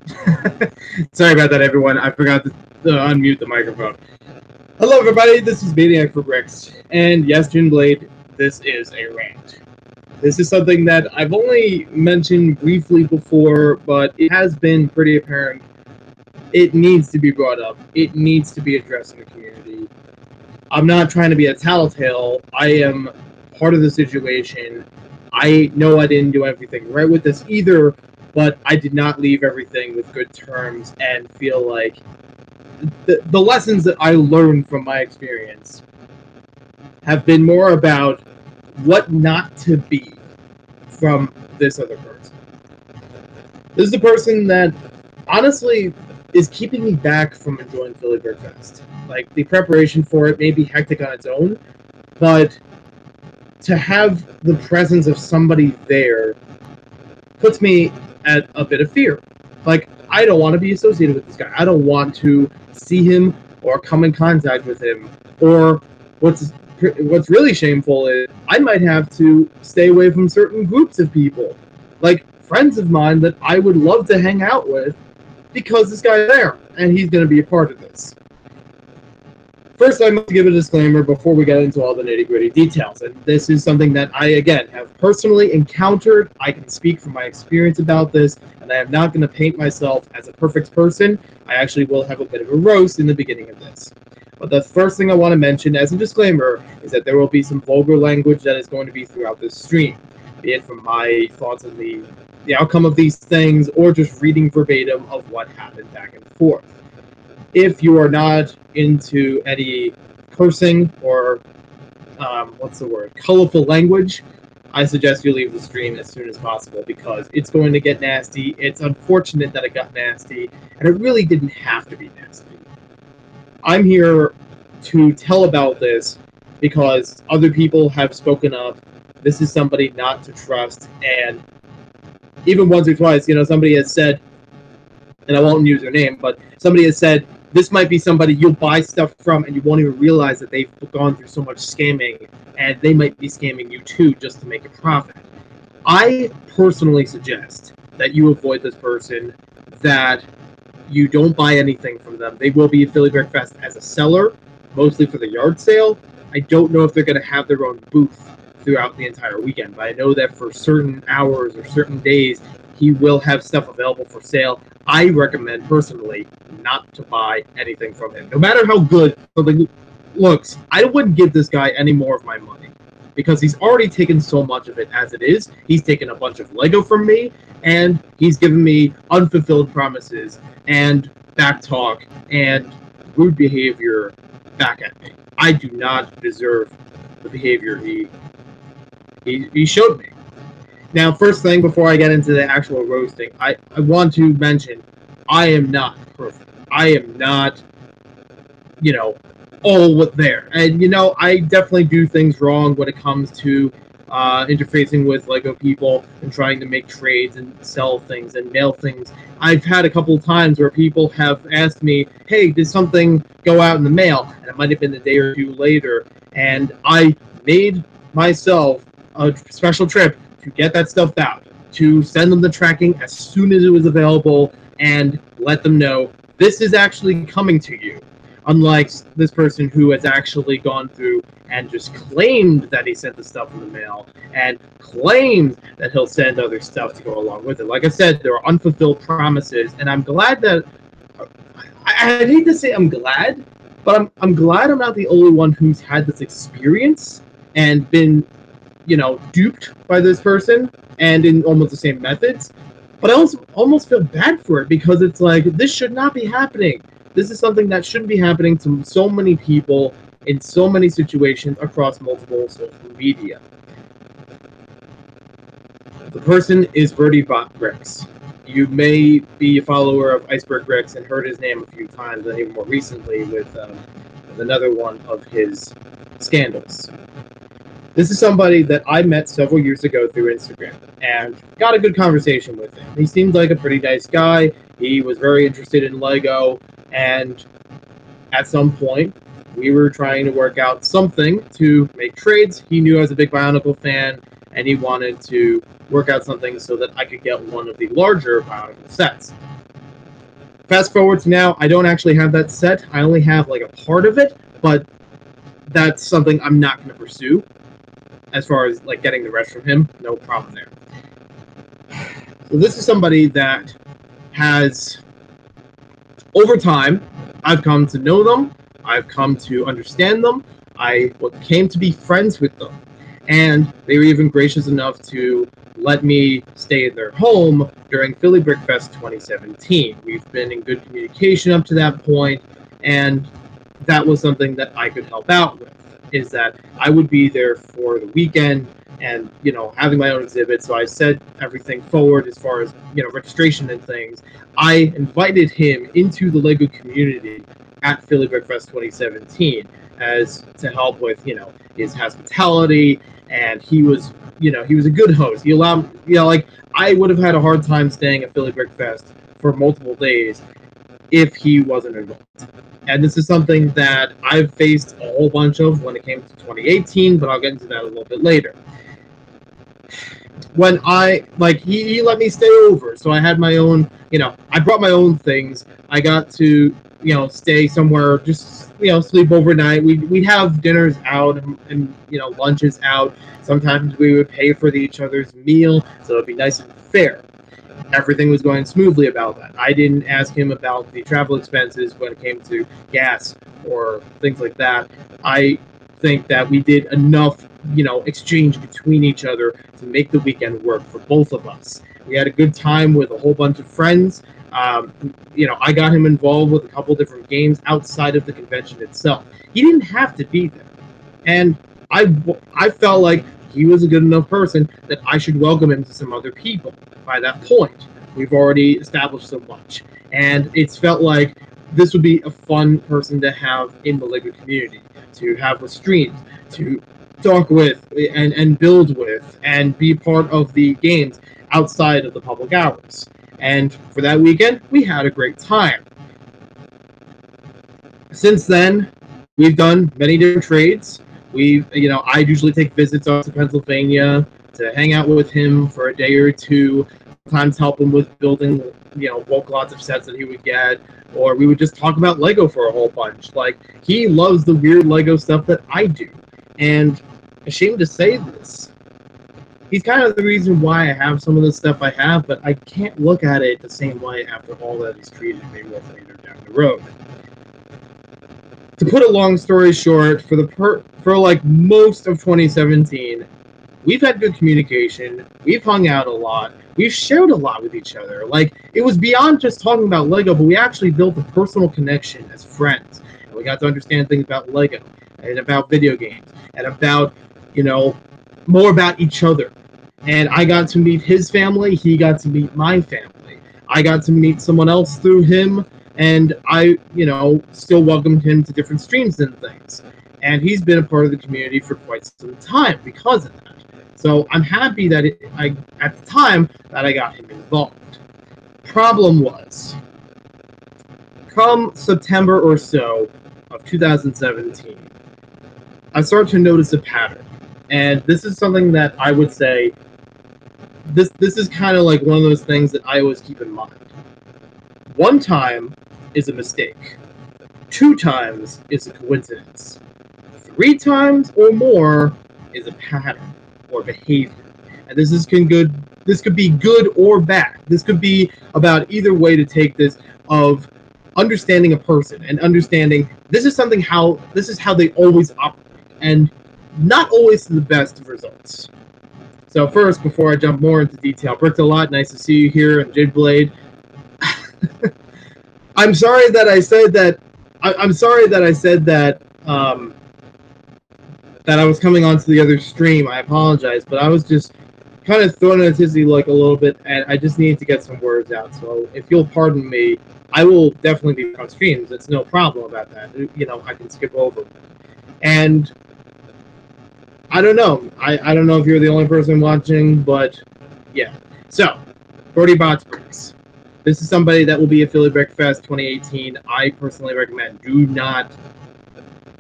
Sorry about that, everyone. I forgot to unmute the microphone. Hello, everybody. This is Maniac for Bricks. And yes, Blade, this is a rant. This is something that I've only mentioned briefly before, but it has been pretty apparent. It needs to be brought up. It needs to be addressed in the community. I'm not trying to be a tattletale. I am part of the situation. I know I didn't do everything right with this either, but I did not leave everything with good terms and feel like the lessons that I learned from my experience have been more about what not to be from this other person. This is the person that honestly is keeping me back from enjoying Philly Bird Fest. Like, the preparation for it may be hectic on its own, but to have the presence of somebody there puts me at a bit of fear. Like, I don't want to be associated with this guy. I don't want to see him or come in contact with him. Or what's really shameful is I might have to stay away from certain groups of people, like friends of mine that I would love to hang out with, because this guy's there and he's going to be a part of this. First, I must give a disclaimer before we get into all the nitty-gritty details, and this is something that I, again, have personally encountered. I can speak from my experience about this, and I am not going to paint myself as a perfect person. I actually will have a bit of a roast in the beginning of this. But the first thing I want to mention as a disclaimer is that there will be some vulgar language that is going to be throughout this stream, be it from my thoughts on the outcome of these things, or just reading verbatim of what happened back and forth. If you are not into any cursing or colorful language, I suggest you leave the stream as soon as possible, because it's going to get nasty. It's unfortunate that it got nasty, and it really didn't have to be nasty. I'm here to tell about this because other people have spoken up. This is somebody not to trust, and even once or twice, somebody has said, and I won't use their name, but somebody has said, this might be somebody you'll buy stuff from and you won't even realize that they've gone through so much scamming, and they might be scamming you too just to make a profit. I personally suggest that you avoid this person, that you don't buy anything from them. They will be at Philly Brick Fest as a seller, mostly for the yard sale. I don't know if they're going to have their own booth throughout the entire weekend, but I know that for certain hours or certain days, he will have stuff available for sale. I recommend, personally, not to buy anything from him. No matter how good something looks, I wouldn't give this guy any more of my money, because he's already taken so much of it as it is. He's taken a bunch of Lego from me, and he's given me unfulfilled promises and back talk and rude behavior back at me. I do not deserve the behavior he showed me. Now, first thing, before I get into the actual roasting, I want to mention, I am not perfect. I am not, all there. And, I definitely do things wrong when it comes to interfacing with Lego people and trying to make trades and sell things and mail things. I've had a couple of times where people have asked me, hey, did something go out in the mail? And it might have been a day or two later. And I made myself a special trip to get that stuff out, to send them the tracking as soon as it was available, and let them know this is actually coming to you. Unlike this person who has actually gone through and just claimed that he sent the stuff in the mail and claimed that he'll send other stuff to go along with it. Like I said, there are unfulfilled promises, and I'm glad that I hate to say I'm glad, but I'm glad I'm not the only one who's had this experience and been duped by this person and in almost the same methods. But I also almost feel bad for it, because it's like, this should not be happening. This is something that shouldn't be happening to so many people in so many situations across multiple social media. The person is Birdie Bot Bricks. You may be a follower of Iceberg Bricks and heard his name a few times, and even more recently with another one of his scandals. This is somebody that I met several years ago through Instagram and got a good conversation with him. He seemed like a pretty nice guy. He was very interested in Lego, and at some point, we were trying to work out something to make trades. He knew I was a big Bionicle fan, and he wanted to work out something so that I could get one of the larger Bionicle sets. Fast forward to now, I don't actually have that set. I only have like a part of it, but that's something I'm not going to pursue. As far as like getting the rest from him, no problem there. So this is somebody that has, over time, I've come to know them, I've come to understand them, I came to be friends with them, and they were even gracious enough to let me stay in their home during Philly Brick Fest 2017. We've been in good communication up to that point, and that was something that I could help out with, is that I would be there for the weekend and, you know, having my own exhibit. So I set everything forward as far as, you know, registration and things. I invited him into the LEGO community at Philly Brick Fest 2017 as to help with, you know, his hospitality, and he was, you know, he was a good host. He allowed, you know, like, I would have had a hard time staying at Philly Brick Fest for multiple days if he wasn't involved. And this is something that I've faced a whole bunch of when it came to 2018, but I'll get into that a little bit later. When he let me stay over, so I had my own, you know, I brought my own things. I got to, you know, stay somewhere, just, you know, sleep overnight. We'd have dinners out and, you know, lunches out. Sometimes we would pay for each other's meal, so it'd be nice and fair. Everything was going smoothly about that. I didn't ask him about the travel expenses when it came to gas or things like that. I think that we did enough, you know, exchange between each other to make the weekend work for both of us. We had a good time with a whole bunch of friends. You know, I got him involved with a couple different games outside of the convention itself. He didn't have to be there, and I felt like he was a good enough person that I should welcome him to some other people. By that point, we've already established so much, and it's felt like this would be a fun person to have in the LEGO community, to have with streams, to talk with and build with, and be part of the games outside of the public hours. And for that weekend, we had a great time. Since then, we've done many different trades. You know, I usually take visits up to Pennsylvania to hang out with him for a day or two, sometimes help him with building, you know, bulk lots of sets that he would get, or we would just talk about Lego for a whole bunch. Like, he loves the weird Lego stuff that I do. And ashamed to say this, he's kind of the reason why I have some of the stuff I have, but I can't look at it the same way after all that he's treated me with later down the road. To put a long story short, for like most of 2017, we've had good communication. We've hung out a lot. We've shared a lot with each other. Like, it was beyond just talking about Lego, but we actually built a personal connection as friends. And we got to understand things about Lego and about video games and about, you know, more about each other. And I got to meet his family. He got to meet my family. I got to meet someone else through him. And I, you know, still welcomed him to different streams and things. And he's been a part of the community for quite some time because of that. So I'm happy that at the time that I got him involved. Problem was, come September or so of 2017, I started to notice a pattern. And this is something that I would say, this is kind of like one of those things that I always keep in mind. One time is a mistake. 2 times is a coincidence. 3 times or more is a pattern or behavior. And this could be good or bad. This could be about either way to take this, of understanding a person and understanding this is how they always operate, and not always to the best of results. So first, before I jump more into detail, Bricked a lot, nice to see you here, and Jade Blade. I'm sorry that I said that. I'm sorry that I said that. That I was coming onto the other stream. I apologize, but I was just kind of thrown in a tizzy like a little bit, and I just needed to get some words out. So if you'll pardon me, I will definitely be on streams. It's no problem about that. You know, I can skip over. And I don't know. I don't know if you're the only person watching, but yeah. So, Brody Bots Bricks. This is somebody that will be at Philly Brick Fest 2018. I personally recommend do not,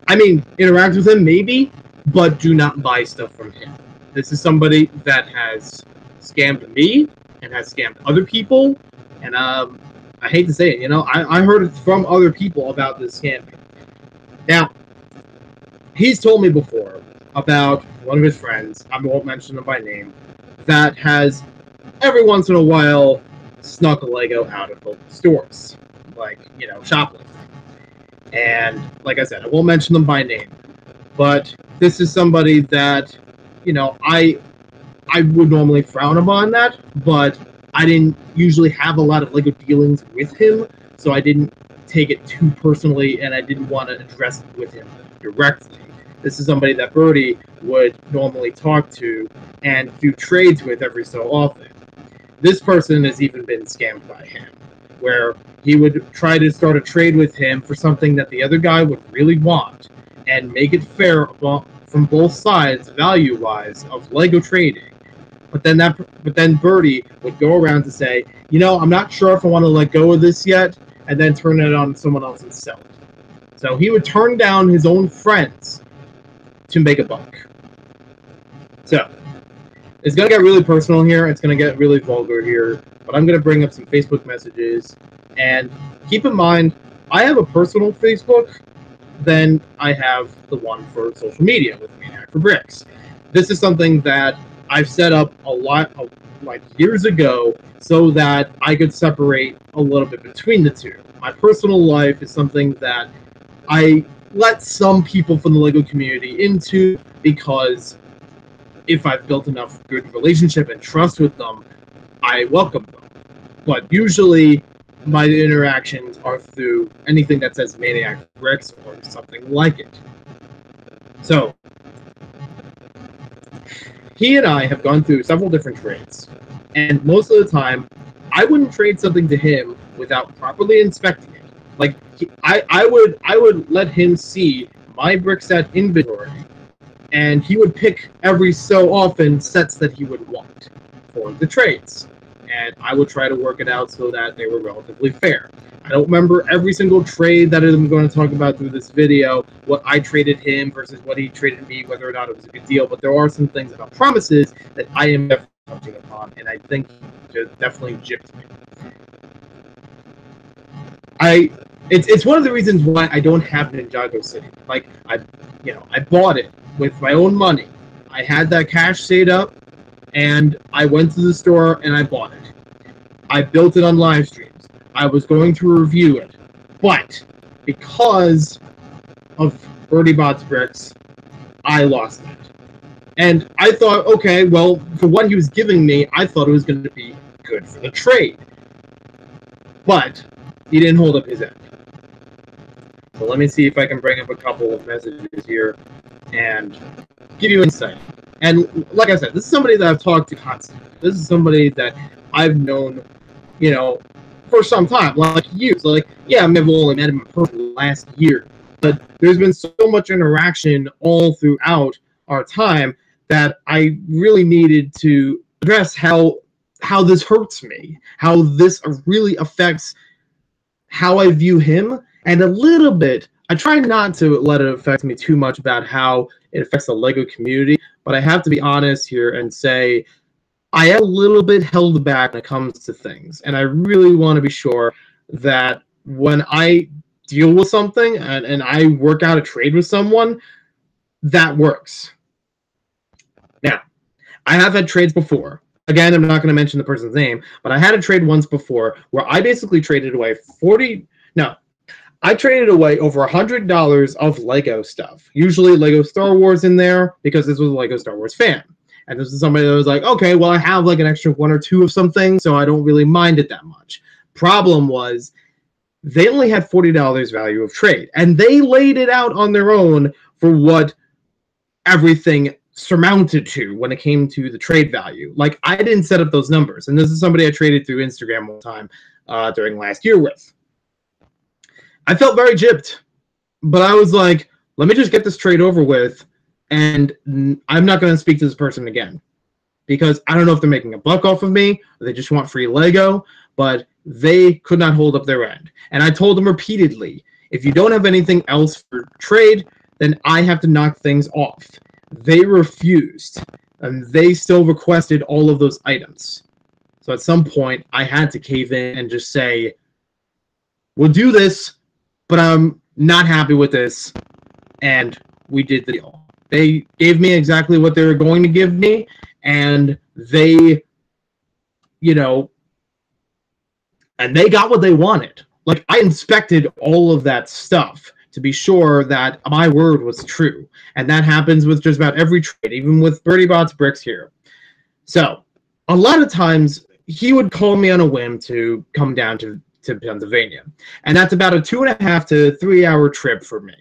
I mean, interact with him maybe, but do not buy stuff from him. This is somebody that has scammed me and has scammed other people, and I I hate to say it, I heard it from other people about this scamming. Now, he's told me before about one of his friends, I won't mention him by name, that has every once in a while snuck a Lego out of local stores, like, shoplifting. And like I said, I won't mention them by name, but this is somebody that, I would normally frown upon that, but I didn't usually have a lot of Lego dealings with him, so I didn't take it too personally, and I didn't want to address it with him directly. This is somebody that Birdie would normally talk to and do trades with every so often. This person has even been scammed by him, where he would try to start a trade with him for something that the other guy would really want, and make it fair from both sides, value-wise, of Lego trading. But then Birdie would go around to say, I'm not sure if I want to let go of this yet, and then turn it on someone else and sell it. So he would turn down his own friends to make a buck. So it's going to get really personal here. It's going to get really vulgar here. But I'm going to bring up some Facebook messages. And keep in mind, I have a personal Facebook. Then I have the one for social media with Maniac for Bricks. This is something that I've set up a lot of, like, years ago so that I could separate a little bit between the two. My personal life is something that I let some people from the Lego community into, because if I've built enough good relationship and trust with them, I welcome them. But usually my interactions are through anything that says Maniac Bricks or something like it. So he and I have gone through several different trades, and most of the time I wouldn't trade something to him without properly inspecting it. Like, I would let him see my brick set inventory, and he would pick every so often sets that he would want for the trades, and I would try to work it out so that they were relatively fair. I don't remember every single trade that I'm going to talk about through this video, what I traded him versus what he traded me, whether or not it was a good deal, but there are some things about promises that I am definitely touching upon, and I think he definitely gypped me. It's one of the reasons why I don't have Ninjago City. Like, I bought it with my own money. I had that cash saved up, and I went to the store and I bought it. I built it on live streams. I was going to review it, but because of Birdie Bot's bricks, I lost that. And I thought, okay, well, for what he was giving me, I thought it was going to be good for the trade. But he didn't hold up his end. So let me see if I can bring up a couple of messages here and give you insight. And like I said, this is somebody that I've talked to constantly. This is somebody that I've known, for some time, like years. Like, yeah, I may have only met him in person last year, but there's been so much interaction all throughout our time that I really needed to address how this hurts me, how this really affects how I view him, and a little bit, I try not to let it affect me too much about how it affects the Lego community, but I have to be honest here and say I am a little bit held back when it comes to things, and I really want to be sure that when I deal with something and I work out a trade with someone, that works. Now, I have had trades before. Again, I'm not going to mention the person's name, but I had a trade once before where I basically traded away I traded away over $100 of Lego stuff. Usually Lego Star Wars in there, because this was a Lego Star Wars fan. And this is somebody that was like, okay, well, I have like an extra one or two of something, so I don't really mind it that much. Problem was, they only had $40 value of trade, and they laid it out on their own for what everything surmounted to when it came to the trade value. Like, I didn't set up those numbers, and this is somebody I traded through Instagram one time during last year with. I felt very gypped, but I was like, let me just get this trade over with, and I'm not going to speak to this person again, because I don't know if they're making a buck off of me or they just want free Lego, but they could not hold up their end. And I told them repeatedly, if you don't have anything else for trade, then I have to knock things off. They refused, and they still requested all of those items. So at some point, I had to cave in and just say, we'll do this, but I'm not happy with this. And we did the deal. They gave me exactly what they were going to give me, and they, you know, and they got what they wanted. Like, I inspected all of that stuff to be sure that my word was true. And that happens with just about every trade, even with BirdieBot's bricks here. So, a lot of times, he would call me on a whim to come down to Pennsylvania. And that's about a 2.5 to 3 hour trip for me.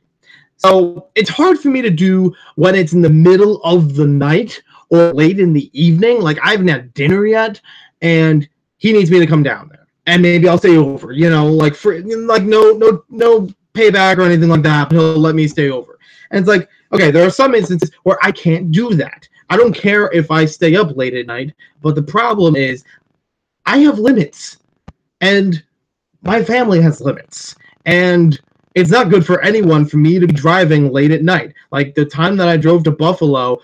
So, it's hard for me to do when it's in the middle of the night or late in the evening. Like, I haven't had dinner yet, and he needs me to come down there. And maybe I'll stay over, you know, like for like no payback or anything like that, but he'll let me stay over. And it's like, okay, there are some instances where I can't do that. I don't care if I stay up late at night, but the problem is I have limits. And my family has limits. And it's not good for anyone for me to be driving late at night. Like the time that I drove to Buffalo,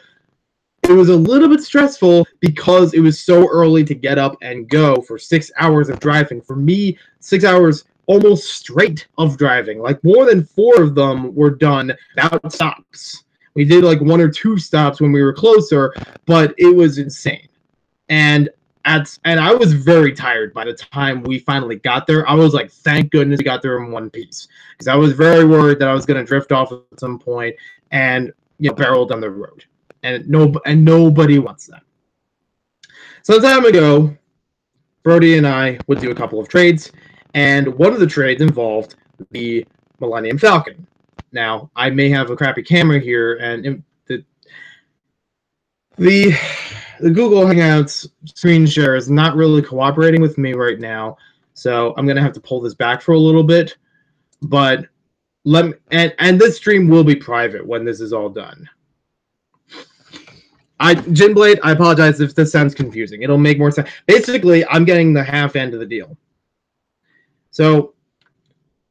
it was a little bit stressful because it was so early to get up and go for 6 hours of driving. For me, 6 hours almost straight of driving. Like more than 4 of them were done without stops. We did like 1 or 2 stops when we were closer, but it was insane. And I was very tired by the time we finally got there. I was like, thank goodness we got there in one piece, because I was very worried that I was going to drift off at some point and barrel down the road. And nobody wants that. Some time ago, Brody and I would do a couple of trades, and one of the trades involved the Millennium Falcon. Now, I may have a crappy camera here, and the Google Hangouts screen share is not really cooperating with me right now, so I'm gonna have to pull this back for a little bit. But and this stream will be private when this is all done. Jinblade, I apologize if this sounds confusing. It'll make more sense. Basically, I'm getting the half end of the deal. So,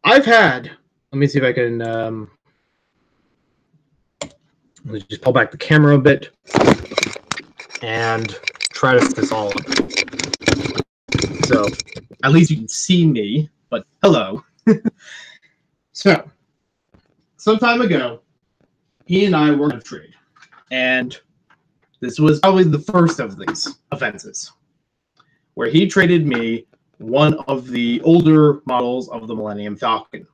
I've had... Let me see if I can... let's just pull back the camera a bit and try to set this all up. So, at least you can see me, but hello. So, some time ago, he and I were on a trade, and this was probably the first of these offenses, where he traded me one of the older models of the Millennium Falcon.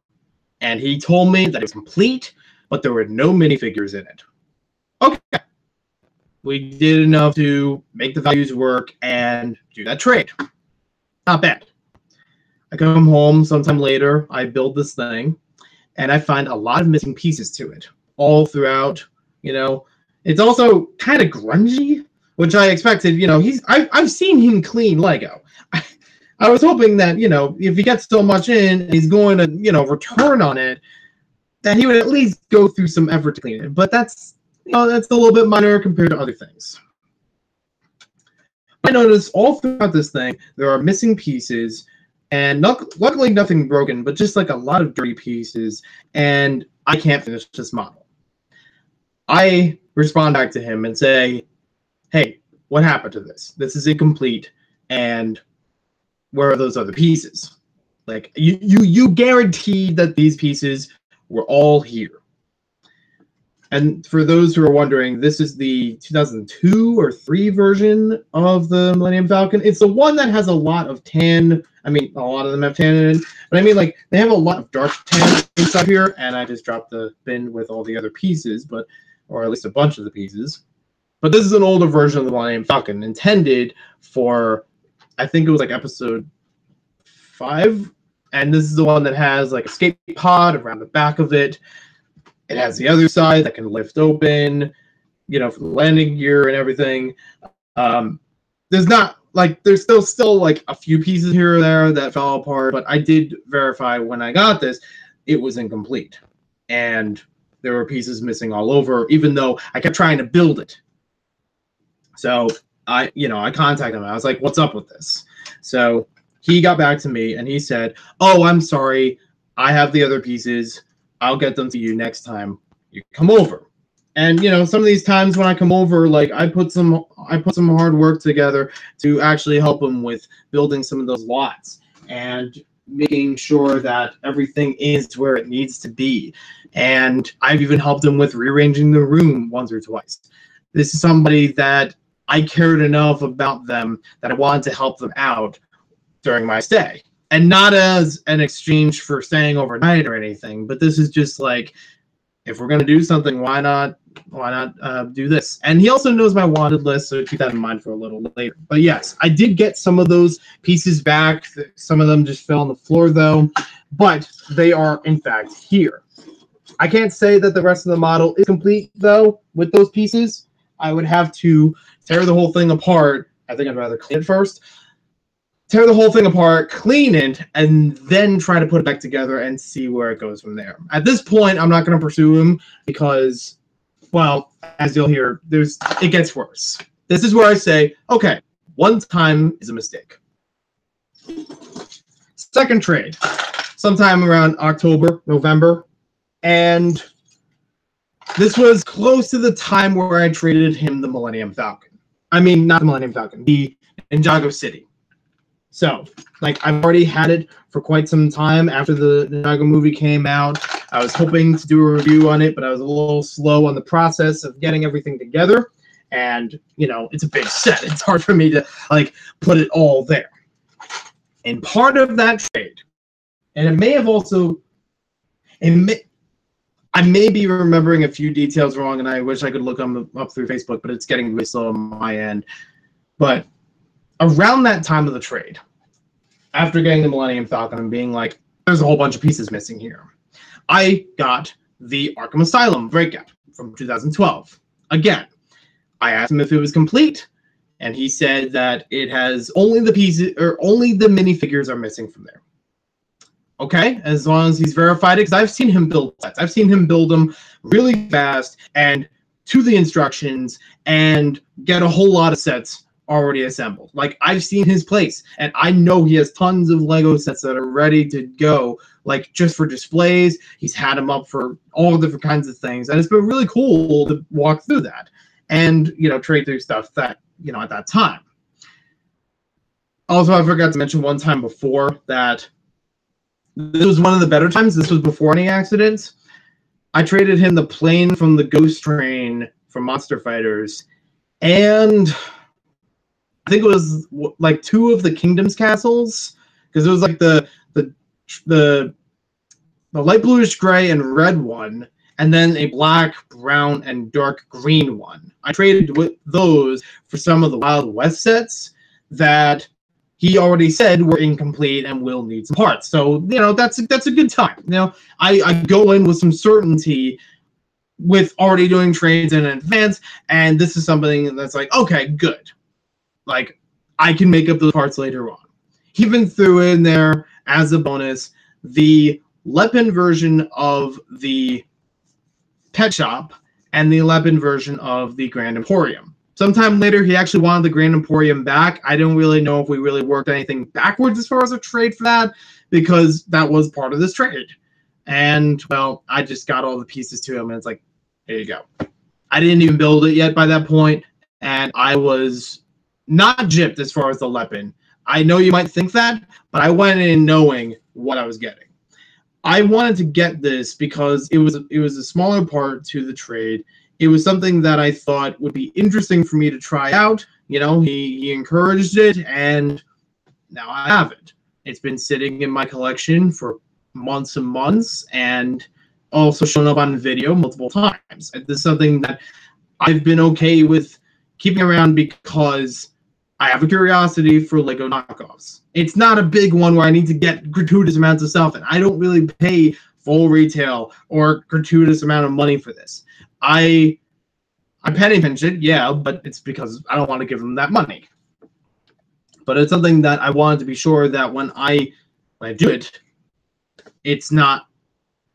And he told me that it was complete, but there were no minifigures in it. Okay. We did enough to make the values work and do that trade. Not bad. I come home sometime later, I build this thing, and I find a lot of missing pieces to it. All throughout, It's also kind of grungy, which I expected. I've seen him clean Lego. I was hoping that, if he gets so much in, and he's going to, return on it, that he would at least go through some effort to clean it. But that's a little bit minor compared to other things. I noticed all throughout this thing, there are missing pieces, and luckily nothing broken, but just like a lot of dirty pieces, and I can't finish this model. I respond back to him and say, hey, what happened to this? This is incomplete, and where are those other pieces? Like, you guaranteed that these pieces were all here. And for those who are wondering, this is the 2002 or 3 version of the Millennium Falcon. It's the one that has a lot of tan. I mean, a lot of them have tan in it. But I mean, like, they have a lot of dark tan inside here, and I just dropped the bin with all the other pieces, or at least a bunch of the pieces. But this is an older version of the Millennium Falcon, intended for, I think it was like episode 5, and this is the one that has like a escape pod around the back of it. It has the other side that can lift open, for the landing gear and everything. There's still like a few pieces here or there that fell apart, but I did verify when I got this, it was incomplete. And there were pieces missing all over, even though I kept trying to build it. So I contacted him. I was like, what's up with this? So he got back to me and he said, oh, I'm sorry. I have the other pieces. I'll get them to you next time you come over. And some of these times when I come over, like I put some hard work together to actually help him with building some of those lots. And making sure that everything is where it needs to be. And I've even helped him with rearranging the room once or twice. This is somebody that I cared enough about them that I wanted to help them out during my stay. And not as an exchange for staying overnight or anything, but this is just like, if we're going to do something, why not do this? And he also knows my wanted list, so keep that in mind for a little later. But yes, I did get some of those pieces back. Some of them just fell on the floor, though, but they are, in fact, here. I can't say that the rest of the model is complete, though, with those pieces. I would have to tear the whole thing apart. I think I'd rather clean it first. Tear the whole thing apart, clean it, and then try to put it back together and see where it goes from there. At this point, I'm not going to pursue him because, well, as you'll hear, it gets worse. This is where I say, okay, one time is a mistake. Second trade, sometime around October, November, and this was close to the time where I traded him the Millennium Falcon. I mean, not the Millennium Falcon, the Ninjago City. So, like, I've already had it for quite some time after the Ninjago movie came out. I was hoping to do a review on it, but I was a little slow on the process of getting everything together. And, you know, it's a big set. It's hard for me to, like, put it all there. And part of that trade, and it may have also, I may be remembering a few details wrong, and I wish I could look them up through Facebook, but it's getting really slow on my end. But around that time of the trade, after getting the Millennium Falcon and being like, there's a whole bunch of pieces missing here, I got the Arkham Asylum breakout from 2012. Again, I asked him if it was complete, and he said that it has only the pieces, or only the minifigures are missing from there. Okay, as long as he's verified it, because I've seen him build sets. I've seen him build them really fast and to the instructions and get a whole lot of sets already assembled. Like, I've seen his place, and I know he has tons of Lego sets that are ready to go, like, just for displays. He's had them up for all different kinds of things, and it's been really cool to walk through that and, you know, trade through stuff that, you know, at that time. Also, I forgot to mention one time before that this was one of the better times. This was before any accidents. I traded him the plane from the Ghost Train from Monster Fighters, and I think it was like 2 of the Kingdom's castles, because it was like the light bluish gray and red one, and then a black, brown, and dark green one. I traded with those for some of the Wild West sets that he already said were incomplete and will need some parts. So, you know, that's a good time. You know, I go in with some certainty with already doing trades in advance, and this is something that's like, okay, good. Like, I can make up those parts later on. He even threw in there, as a bonus, the Lepin version of the Pet Shop and the Lepin version of the Grand Emporium. Sometime later, he actually wanted the Grand Emporium back. I don't really know if we really worked anything backwards as far as a trade for that, because that was part of this trade. And, well, I just got all the pieces to him, and it's like, there you go. I didn't even build it yet by that point, and I was not gypped as far as the Lepin. I know you might think that, but I went in knowing what I was getting. I wanted to get this because it was a smaller part to the trade. It was something that I thought would be interesting for me to try out. You know, he encouraged it, and now I have it. It's been sitting in my collection for months and months, and also shown up on video multiple times. This is something that I've been okay with keeping around because I have a curiosity for Lego knockoffs. It's not a big one where I need to get gratuitous amounts of stuff, and I don't really pay full retail or gratuitous amount of money for this. I penny pinch it, yeah, but it's because I don't want to give them that money. But it's something that I wanted to be sure that when I do it, it's not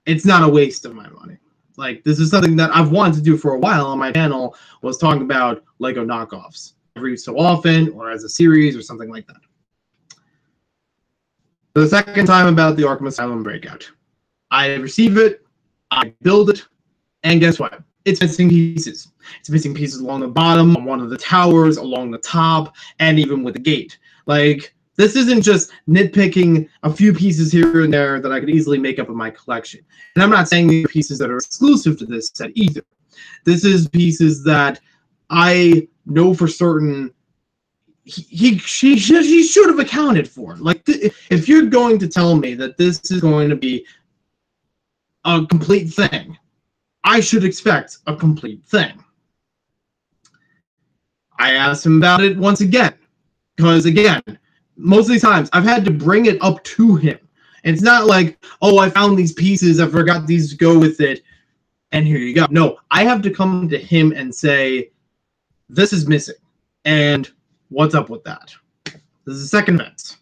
a waste of my money. Like, this is something that I've wanted to do for a while on my channel, was talking about Lego knockoffs every so often, or as a series, or something like that. For the second time about the Arkham Asylum breakout, I receive it, I build it, and guess what? It's missing pieces. It's missing pieces along the bottom, on one of the towers, along the top, and even with the gate. Like, This isn't just nitpicking a few pieces here and there that I could easily make up in my collection. And I'm not saying these are pieces that are exclusive to this set either. This is pieces that I know for certain she should have accounted for. Like, if you're going to tell me that this is going to be a complete thing, I should expect a complete thing. I asked him about it once again, because again, most of these times I've had to bring it up to him. And it's not like, oh, I found these pieces, I forgot these to go with it, and here you go. No, I have to come to him and say, this is missing, and what's up with that? This is the second event.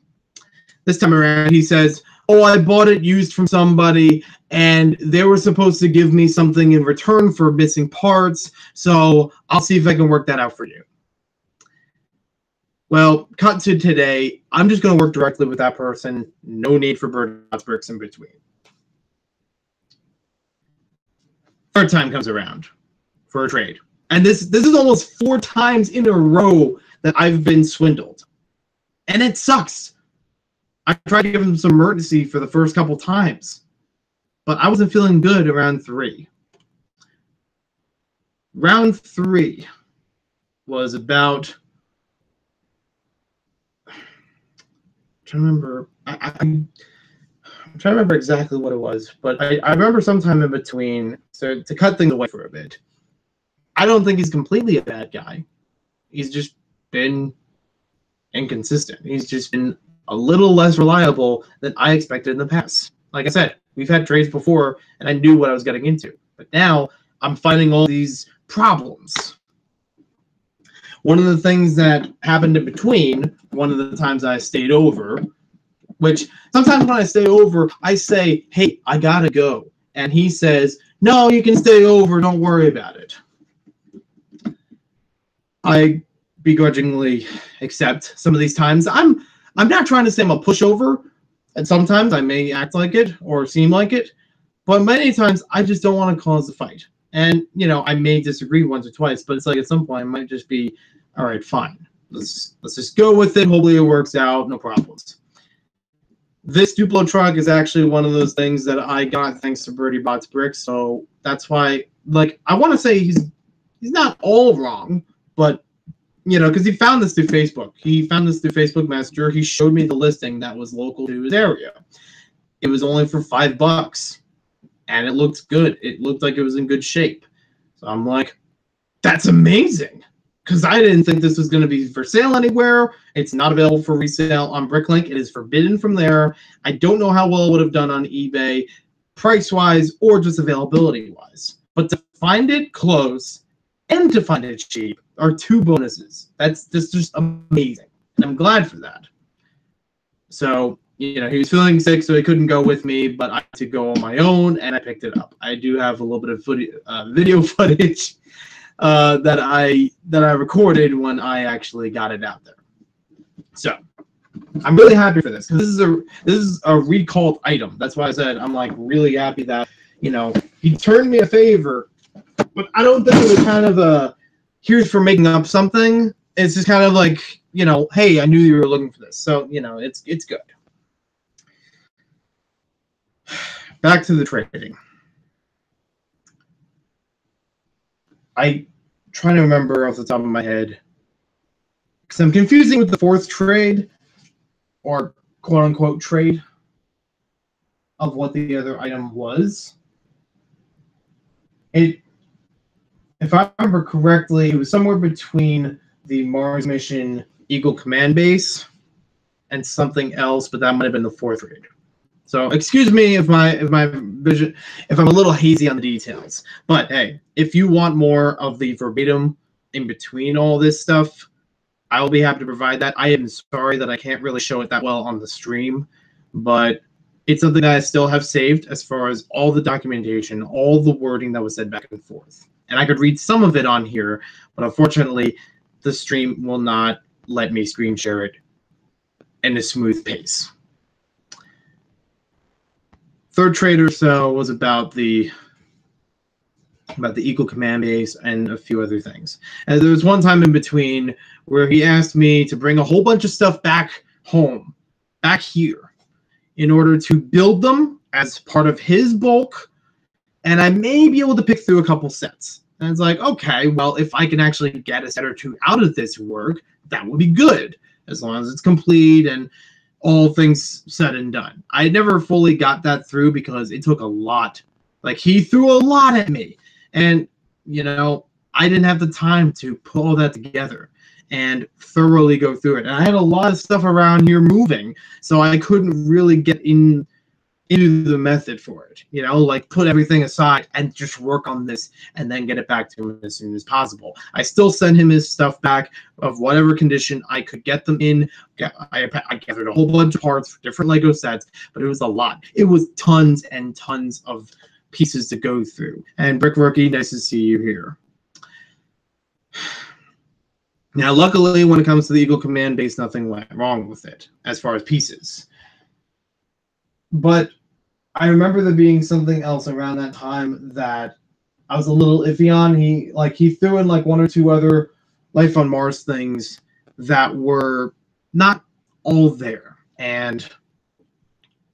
This time around, he says, oh, I bought it used from somebody, and they were supposed to give me something in return for missing parts, so I'll see if I can work that out for you. Well, cut to today. I'm just going to work directly with that person. No need for Birdie Bricks in between. Third time comes around for a trade. And this is almost 4 times in a row that I've been swindled. And it sucks. I tried to give him some emergency for the first couple times. But I wasn't feeling good around 3. Round 3 was about... I'm trying to remember. I'm trying to remember exactly what it was, but I remember sometime in between. So to cut things away for a bit, I don't think he's completely a bad guy. He's just been inconsistent. He's just been a little less reliable than I expected in the past. Like I said, we've had trades before, and I knew what I was getting into. But now I'm finding all these problems. One of the things that happened in between, one of the times I stayed over, which sometimes when I stay over, I say, hey, I gotta go. And he says, no, you can stay over, don't worry about it. I begrudgingly accept some of these times. I'm not trying to say I'm a pushover, and sometimes I may act like it or seem like it, but many times I just don't want to cause a fight. And, you know, I may disagree once or twice, but it's like at some point I might just be, all right, fine. Let's just go with it. Hopefully it works out. No problems. This Duplo truck is actually one of those things that I got thanks to Birdie Bots Bricks. So that's why, like, I want to say he's not all wrong, but, you know, because he found this through Facebook. He found this through Facebook Messenger. He showed me the listing that was local to his area. It was only for $5. And it looked good. It looked like it was in good shape. So I'm like, that's amazing. Because I didn't think this was going to be for sale anywhere. It's not available for resale on Bricklink. It is forbidden from there. I don't know how well it would have done on eBay, price-wise or just availability-wise. But to find it close and to find it cheap are 2 bonuses. That's just amazing. And I'm glad for that. So... you know, he was feeling sick, so he couldn't go with me, but I had to go on my own, and I picked it up. I do have a little bit of video footage that I recorded when I actually got it out there. So I'm really happy for this because this is a recalled item. That's why I said I'm like really happy that, you know, he turned me a favor, but I don't think it was kind of a here's for making up something. It's just kind of like, you know, hey, I knew you were looking for this, so you know, it's good. Back to the trading. I try to remember off the top of my head because I'm confusing with the 4th trade or quote unquote trade of what the other item was. If I remember correctly, it was somewhere between the Mars mission Eagle Command Base and something else, but that might have been the 4th trade. So excuse me if my vision, if I'm a little hazy on the details. But hey, if you want more of the verbatim in between all this stuff, I will be happy to provide that. I am sorry that I can't really show it that well on the stream, but it's something that I still have saved as far as all the documentation, all the wording that was said back and forth. And I could read some of it on here, but unfortunately, the stream will not let me screen share it in a smooth pace. 3rd trade or so was about the Eagle Command Base and a few other things. And there was one time in between where he asked me to bring a whole bunch of stuff back home back here in order to build them as part of his bulk, and I may be able to pick through a couple sets. And it's like, okay, well, if I can actually get a set or two out of this work, that would be good, as long as it's complete and all things said and done. I never fully got that through because it took a lot. Like, he threw a lot at me, and I didn't have the time to put all that together and thoroughly go through it. And I had a lot of stuff around here moving, so I couldn't really get into the method for it. Like, put everything aside and just work on this and then get it back to him as soon as possible. I still send him his stuff back of whatever condition I could get them in. I gathered a whole bunch of parts for different Lego sets, but it was a lot. It was tons and tons of pieces to go through. And Brick Rookie, nice to see you here. Now, luckily, when it comes to the Eagle Command base, nothing went wrong with it as far as pieces. But I remember there being something else around that time that I was a little iffy on. He threw in like one or two other Life on Mars things that were not all there. And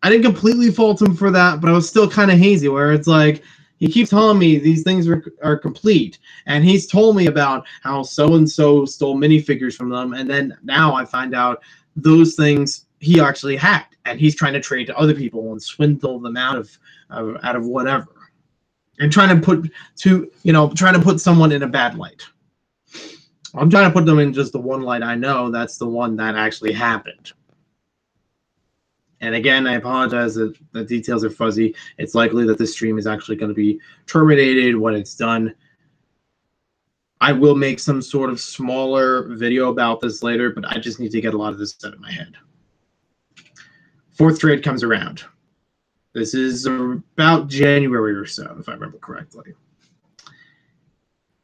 I didn't completely fault him for that, but I was still kind of hazy, where it's like, he keeps telling me these things are complete, and he's told me about how so-and-so stole minifigures from them, and then now I find out those things he actually hacked, and he's trying to trade to other people and swindle them out of whatever, and trying to put someone in a bad light. I'm trying to put them in just the one light I know. That's the one that actually happened. And again, I apologize that the details are fuzzy. It's likely that this stream is actually going to be terminated when it's done. I will make some sort of smaller video about this later, but I just need to get a lot of this out of my head. Fourth trade comes around. This is about January or so, if I remember correctly.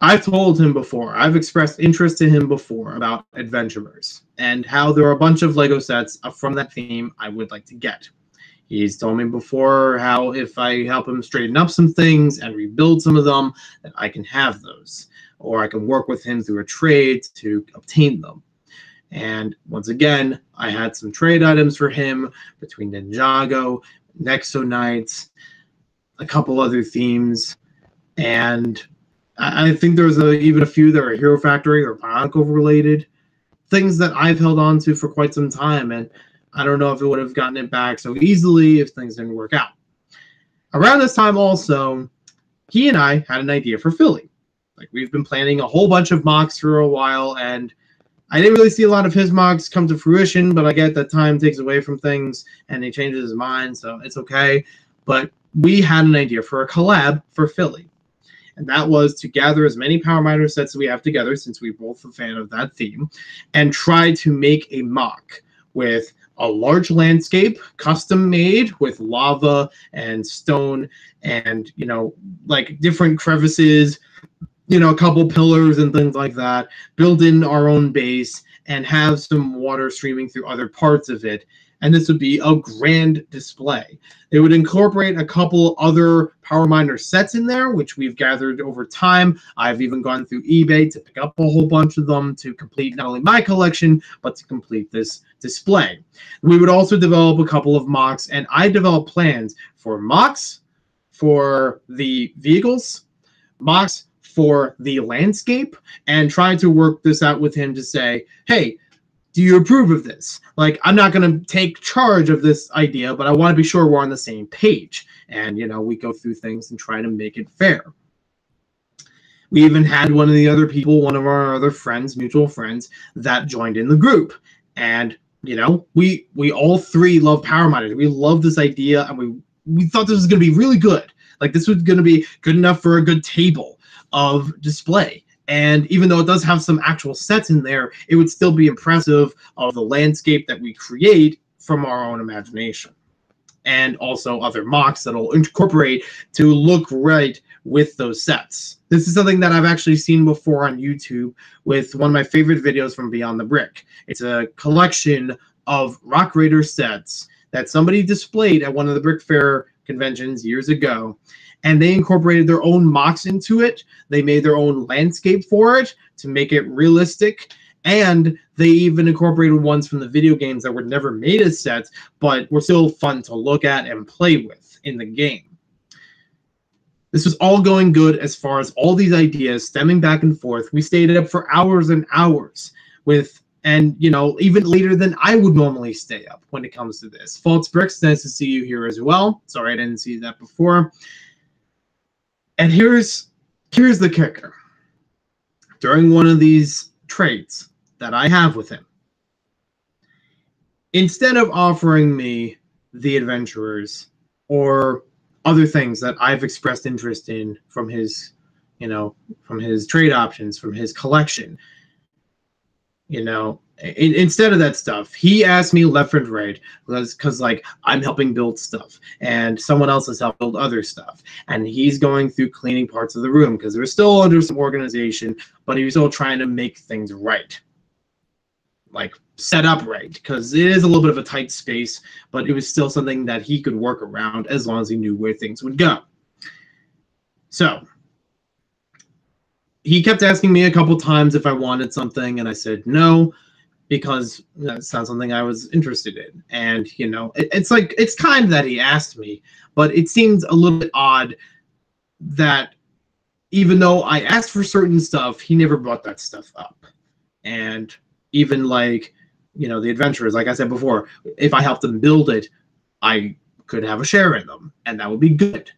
I've told him before, I've expressed interest to him before about Adventurers and how there are a bunch of Lego sets from that theme I would like to get. He's told me before how if I help him straighten up some things and rebuild some of them, that I can have those. Or I can work with him through a trade to obtain them. And once again, I had some trade items for him between Ninjago, Nexo Knights, a couple other themes, and I think there's even a few that are Hero Factory or Bionicle related, things that I've held on to for quite some time, and I don't know if it would have gotten it back so easily if things didn't work out. Around this time also, he and I had an idea for Philly. Like, we've been planning a whole bunch of mocks for a while, and I didn't really see a lot of his mocks come to fruition, but I get that time takes away from things and he changes his mind, so it's okay. But we had an idea for a collab for Philly. And that was to gather as many Power Miner sets as we have together, since we're both a fan of that theme, and try to make a mock with a large landscape, custom made with lava and stone and, like different crevices, a couple pillars and things like that, build in our own base and have some water streaming through other parts of it. And this would be a grand display. It would incorporate a couple other Power Miner sets in there, which we've gathered over time. I've even gone through eBay to pick up a whole bunch of them to complete not only my collection, but to complete this display. We would also develop a couple of mocks, and I developed plans for mocks for the vehicles, mocks for the landscape, and try to work this out with him to say, hey, do you approve of this? Like, I'm not going to take charge of this idea, but I want to be sure we're on the same page. And, we go through things and try to make it fair. We even had one of our other friends, mutual friends, that joined in the group. And, we all three love Power Miners. We love this idea, and we thought this was going to be really good. Like, this was going to be good enough for a good table of display. And even though it does have some actual sets in there, it would still be impressive of the landscape that we create from our own imagination. And also other mocks that'll incorporate to look right with those sets. This is something that I've actually seen before on YouTube with one of my favorite videos from Beyond the Brick. It's a collection of Rock Raider sets that somebody displayed at one of the Brick Fair conventions years ago. And they incorporated their own mocks into it. They made their own landscape for it to make it realistic. And they even incorporated ones from the video games that were never made as sets, but were still fun to look at and play with in the game. This was all going good as far as all these ideas stemming back and forth. We stayed up for hours and hours with, and even later than I would normally stay up when it comes to this. False Bricks, nice to see you here as well. Sorry I didn't see that before. And here's the kicker. During one of these trades that I have with him, instead of offering me the adventurers or other things that I've expressed interest in from his, from his trade options, from his collection, instead of that stuff, he asked me left and right because like I'm helping build stuff and someone else has helped build other stuff, and he's going through cleaning parts of the room because they're still under some organization, but he was still trying to make things right, like set up right, because it is a little bit of a tight space, but it was still something that he could work around as long as he knew where things would go. So he kept asking me a couple times if I wanted something, and I said no, because that's not something I was interested in. And it's kind that he asked me, but it seems a little bit odd that even though I asked for certain stuff, he never brought that stuff up. And even like the adventurers, like I said before, if I helped them build it, I could have a share in them, and that would be good.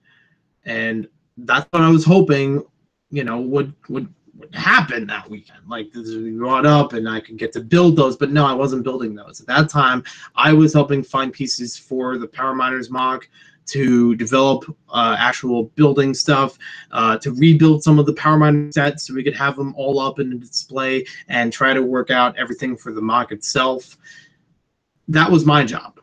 And that's what I was hoping would happen that weekend. Like this would be brought up and I could get to build those, but no, I wasn't building those. At that time, I was helping find pieces for the Power Miners mock, to develop actual building stuff, to rebuild some of the Power Miner sets so we could have them all up in a display and try to work out everything for the mock itself. That was my job,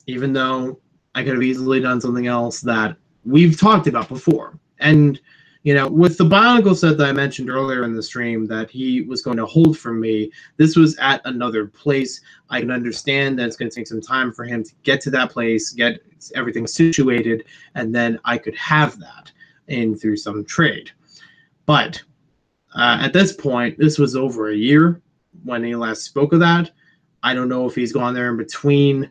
even though I could have easily done something else that we've talked about before. And with the Bionicle set that I mentioned earlier in the stream that he was going to hold for me, this was at another place. I can understand that it's going to take some time for him to get to that place, get everything situated, and then I could have that in through some trade. But at this point, this was over a year when he last spoke of that. I don't know if he's gone there in between,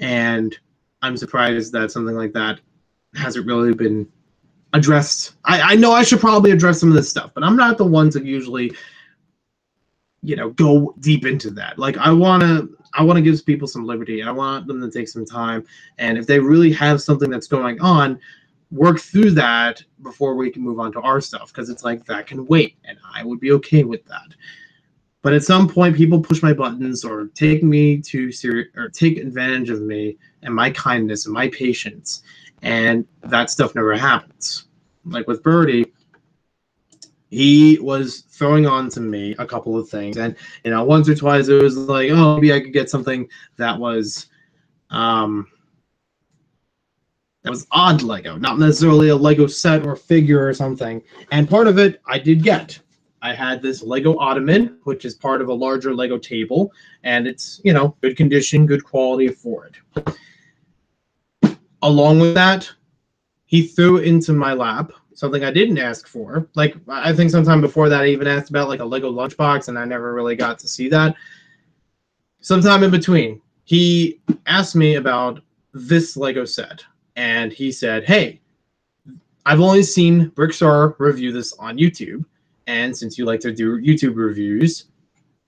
and I'm surprised that something like that hasn't really been addressed. I know I should probably address some of this stuff, but I'm not the one to usually, go deep into that. Like I want to give people some liberty. I want them to take some time, and if they really have something that's going on, work through that before we can move on to our stuff, because it's like that can wait, and I would be okay with that. But at some point, people push my buttons or take me too serious, or take advantage of me and my kindness and my patience, and that stuff never happens. Like with Birdie, he was throwing on to me a couple of things, and once or twice it was like, oh, maybe I could get something that was odd Lego, not necessarily a Lego set or figure or something. And part of it I did get. I had this Lego ottoman, which is part of a larger Lego table, and it's good condition, good quality for it. Along with that, he threw into my lap something I didn't ask for. Like, I think sometime before that, I even asked about like a Lego lunchbox, and I never really got to see that. Sometime in between, he asked me about this Lego set, and he said, hey, I've only seen Brickstar review this on YouTube, and since you like to do YouTube reviews,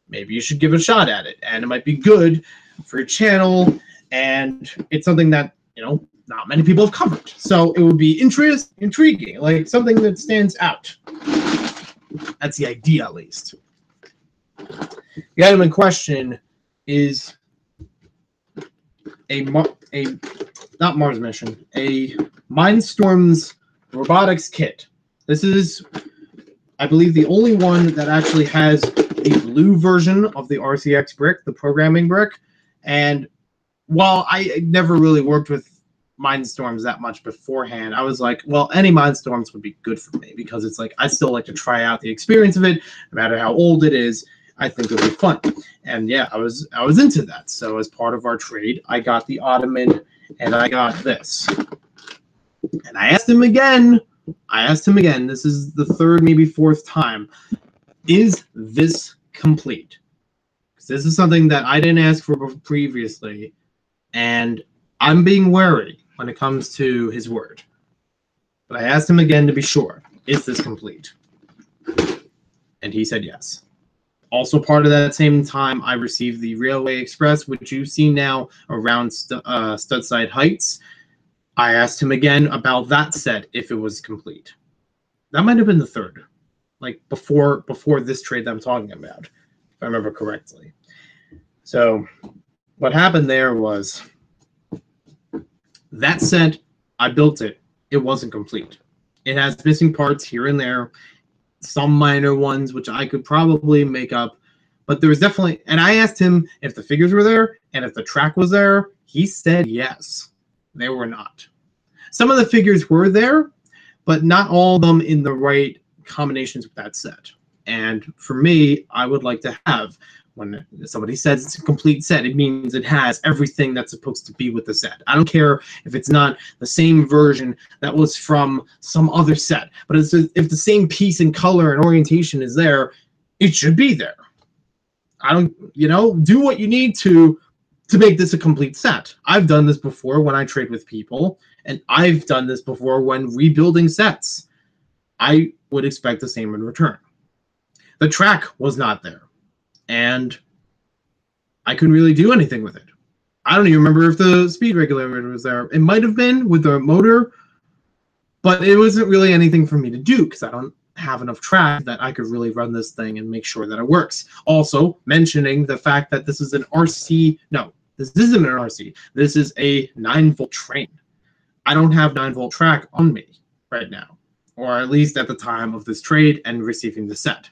maybe you should give a shot at it, and it might be good for your channel, and it's something that, not many people have covered. So it would be intriguing, like something that stands out. That's the idea, at least. The item in question is not Mars mission, a Mindstorms robotics kit. This is, I believe, the only one that actually has the blue version of the RCX brick, the programming brick. And while I never really worked with Mindstorms that much beforehand, I was like, well, any Mindstorms would be good for me, because it's like I still like to try out the experience of it, no matter how old it is. I think it'll be fun. And yeah, I was into that. So as part of our trade, I got the ottoman and I got this. And I asked him again. This is the third, maybe fourth time. Is this complete? Because this is something that I didn't ask for previously, and I'm being wary when it comes to his word. But I asked him again to be sure. Is this complete? And he said yes. Also, part of that same time, I received the Railway Express, which you see now around Studside Heights. I asked him again about that set, if it was complete. That might have been the third, like before this trade that I'm talking about, if I remember correctly. So what happened there was that set, I built it. It wasn't complete. It has missing parts here and there, some minor ones, which I could probably make up. But there was definitely, and I asked him if the figures were there and if the track was there. He said yes. They were not. Some of the figures were there, but not all of them in the right combinations with that set. And for me, I would like to have, when somebody says it's a complete set, it means it has everything that's supposed to be with the set. I don't care if it's not the same version that was from some other set, but if the same piece and color and orientation is there, it should be there. I don't, do what you need to make this a complete set. I've done this before when I trade with people, and I've done this before when rebuilding sets. I would expect the same in return. The track was not there, and I couldn't really do anything with it. I don't even remember if the speed regulator was there. It might have been with the motor, but it wasn't really anything for me to do because I don't have enough track that I could really run this thing and make sure that it works. Also, mentioning the fact that this is an RC. No, this isn't an RC. This is a 9-volt train. I don't have 9-volt track on me right now, or at least at the time of this trade and receiving the set.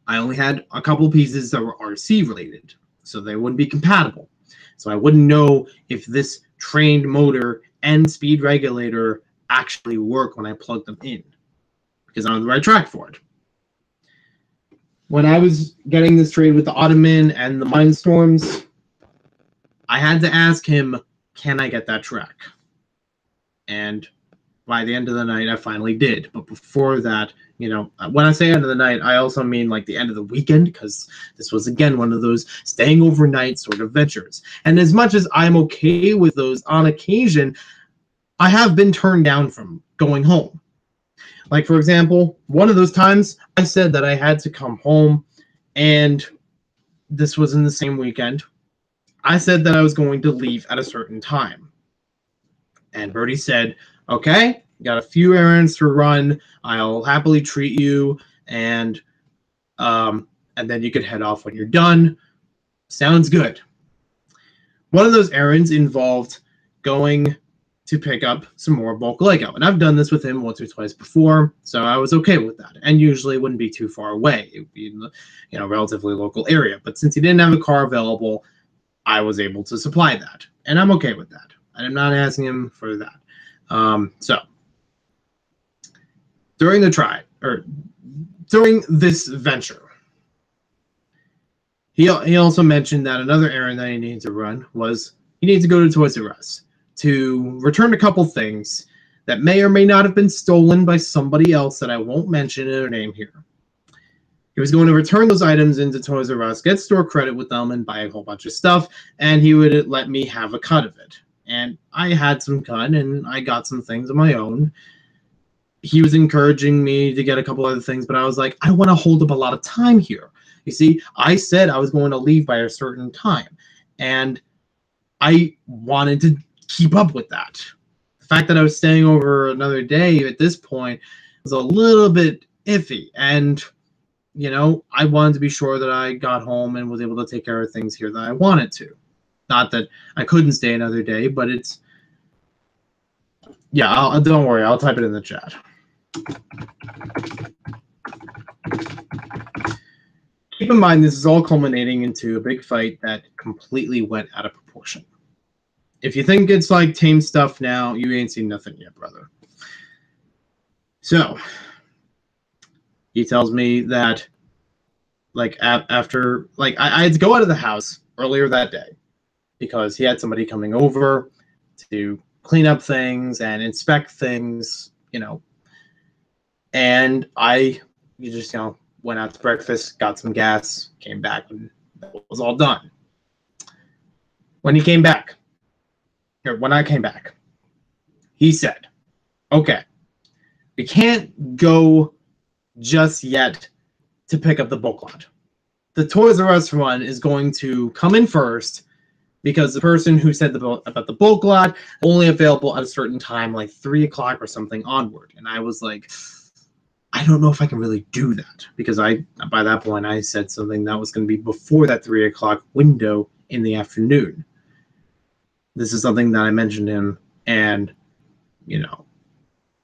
I only had a couple pieces that were RC related, so they wouldn't be compatible. So I wouldn't know if this trained motor and speed regulator actually work when I plug them in, because I'm on the right track for it. When I was getting this trade with the Ottoman and the Mindstorms, I had to ask him, can I get that track? And by the end of the night, I finally did. But before that, when I say end of the night, I also mean like the end of the weekend, because this was, again, one of those staying overnight sort of ventures. And as much as I'm okay with those on occasion, I have been turned down from going home. Like, for example, one of those times I said that I had to come home, and this was in the same weekend. I said that I was going to leave at a certain time. And Bertie said, okay, got a few errands to run. I'll happily treat you, and then you could head off when you're done. Sounds good. One of those errands involved going to pick up some more bulk Lego. And I've done this with him once or twice before, so I was okay with that. And usually it wouldn't be too far away. It would be in the relatively local area. But since he didn't have a car available, I was able to supply that. And I'm okay with that. I'm not asking him for that. So during this venture, he also mentioned that another errand that he needed to run was he needed to go to Toys R Us to return a couple things that may or may not have been stolen by somebody else that I won't mention their name here. He was going to return those items into Toys R Us, get store credit with them, and buy a whole bunch of stuff, and he would let me have a cut of it. And I had some cut, and I got some things of my own. He was encouraging me to get a couple other things, but I was like, I don't want to hold up a lot of time here. You see, I said I was going to leave by a certain time, and I wanted to keep up with that. The fact that I was staying over another day at this point was a little bit iffy, and I wanted to be sure that I got home and was able to take care of things here that I wanted to. Not that I couldn't stay another day, but it's, yeah, don't worry, I'll type it in the chat. Keep in mind, this is all culminating into a big fight that completely went out of proportion. If you think it's like tame stuff now, you ain't seen nothing yet, brother. So he tells me that, like, after, like, I had to go out of the house earlier that day because he had somebody coming over to clean up things and inspect things, and I just, went out to breakfast, got some gas, came back, and that was all done. When I came back, he said, okay, we can't go just yet to pick up the bulk lot. The Toys R Us one is going to come in first because the person who said about the bulk lot only available at a certain time, like 3 o'clock or something onward. And I was like, I don't know if I can really do that, because by that point I said something that was going to be before that 3 o'clock window in the afternoon. This is something that I mentioned to him, and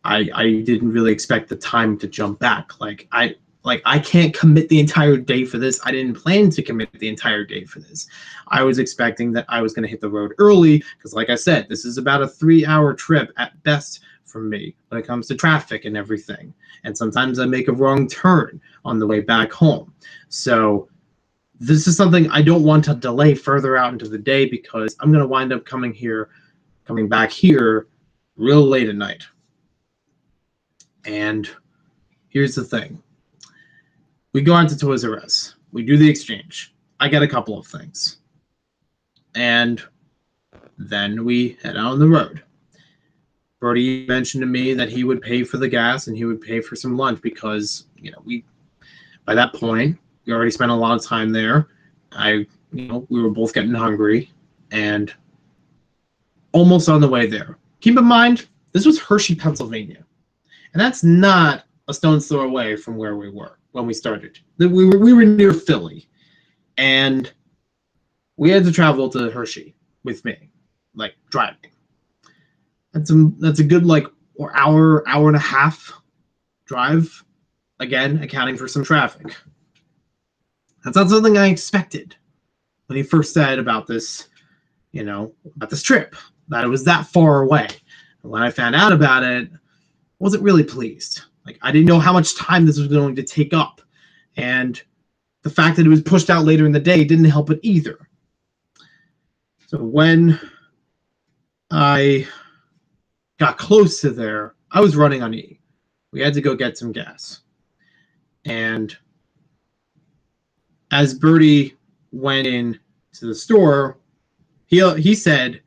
I didn't really expect the time to jump back. I can't commit the entire day for this. I didn't plan to commit the entire day for this. I was expecting that I was going to hit the road early because, like I said, this is about a 3-hour trip at best for me when it comes to traffic and everything. And sometimes I make a wrong turn on the way back home. So this is something I don't want to delay further out into the day, because I'm going to wind up coming back here real late at night. And here's the thing. We go on to Toys R Us. We do the exchange. I get a couple of things. And then we head out on the road. Brody mentioned to me that he would pay for the gas and he would pay for some lunch because, by that point, we already spent a lot of time there. We were both getting hungry and almost on the way there. Keep in mind, this was Hershey, Pennsylvania. And that's not a stone's throw away from where we were when we started. We were near Philly, and we had to travel to Hershey with me, like driving. That's a good hour and a half drive, again accounting for some traffic. That's not something I expected when he first said about this, about this trip, that it was that far away. And when I found out about it, I wasn't really pleased. I didn't know how much time this was going to take up. And the fact that it was pushed out later in the day didn't help it either. So when I got close to there, I was running on E. We had to go get some gas. And as Bertie went in to the store, he said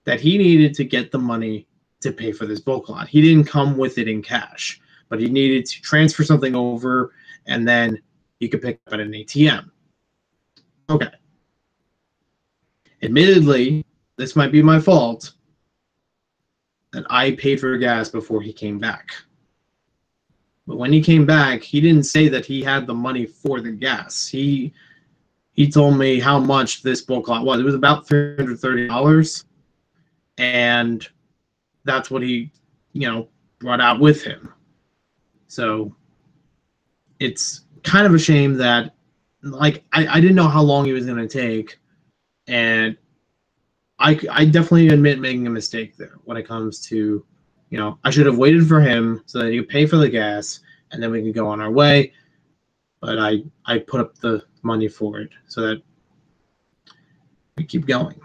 that he needed to get the money to pay for this bulk lot. He didn't come with it in cash, but he needed to transfer something over, and then he could pick up at an ATM. Okay. Admittedly, this might be my fault that I paid for gas before he came back. But when he came back, he didn't say that he had the money for the gas. He told me how much this bulk lot was. It was about $330, and that's what he, brought out with him. So it's kind of a shame that, I didn't know how long he was going to take, and I definitely admit making a mistake there when it comes to, I should have waited for him so that he could pay for the gas, and then we could go on our way. But I put up the money for it so that we keep going.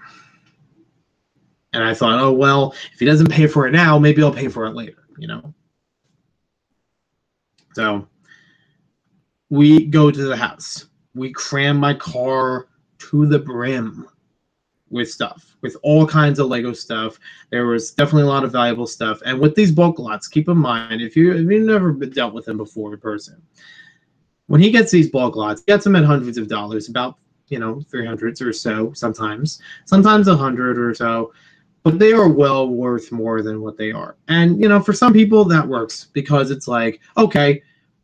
And I thought, oh, well, if he doesn't pay for it now, maybe I'll pay for it later, So we go to the house. We cram my car to the brim with stuff, with all kinds of Lego stuff. There was definitely a lot of valuable stuff. And with these bulk lots, keep in mind, if you've never dealt with them before in person, when he gets these bulk lots, he gets them at hundreds of dollars, about 300s or so, sometimes 100 or so, but they are well worth more than what they are. And for some people that works, because it's like, okay,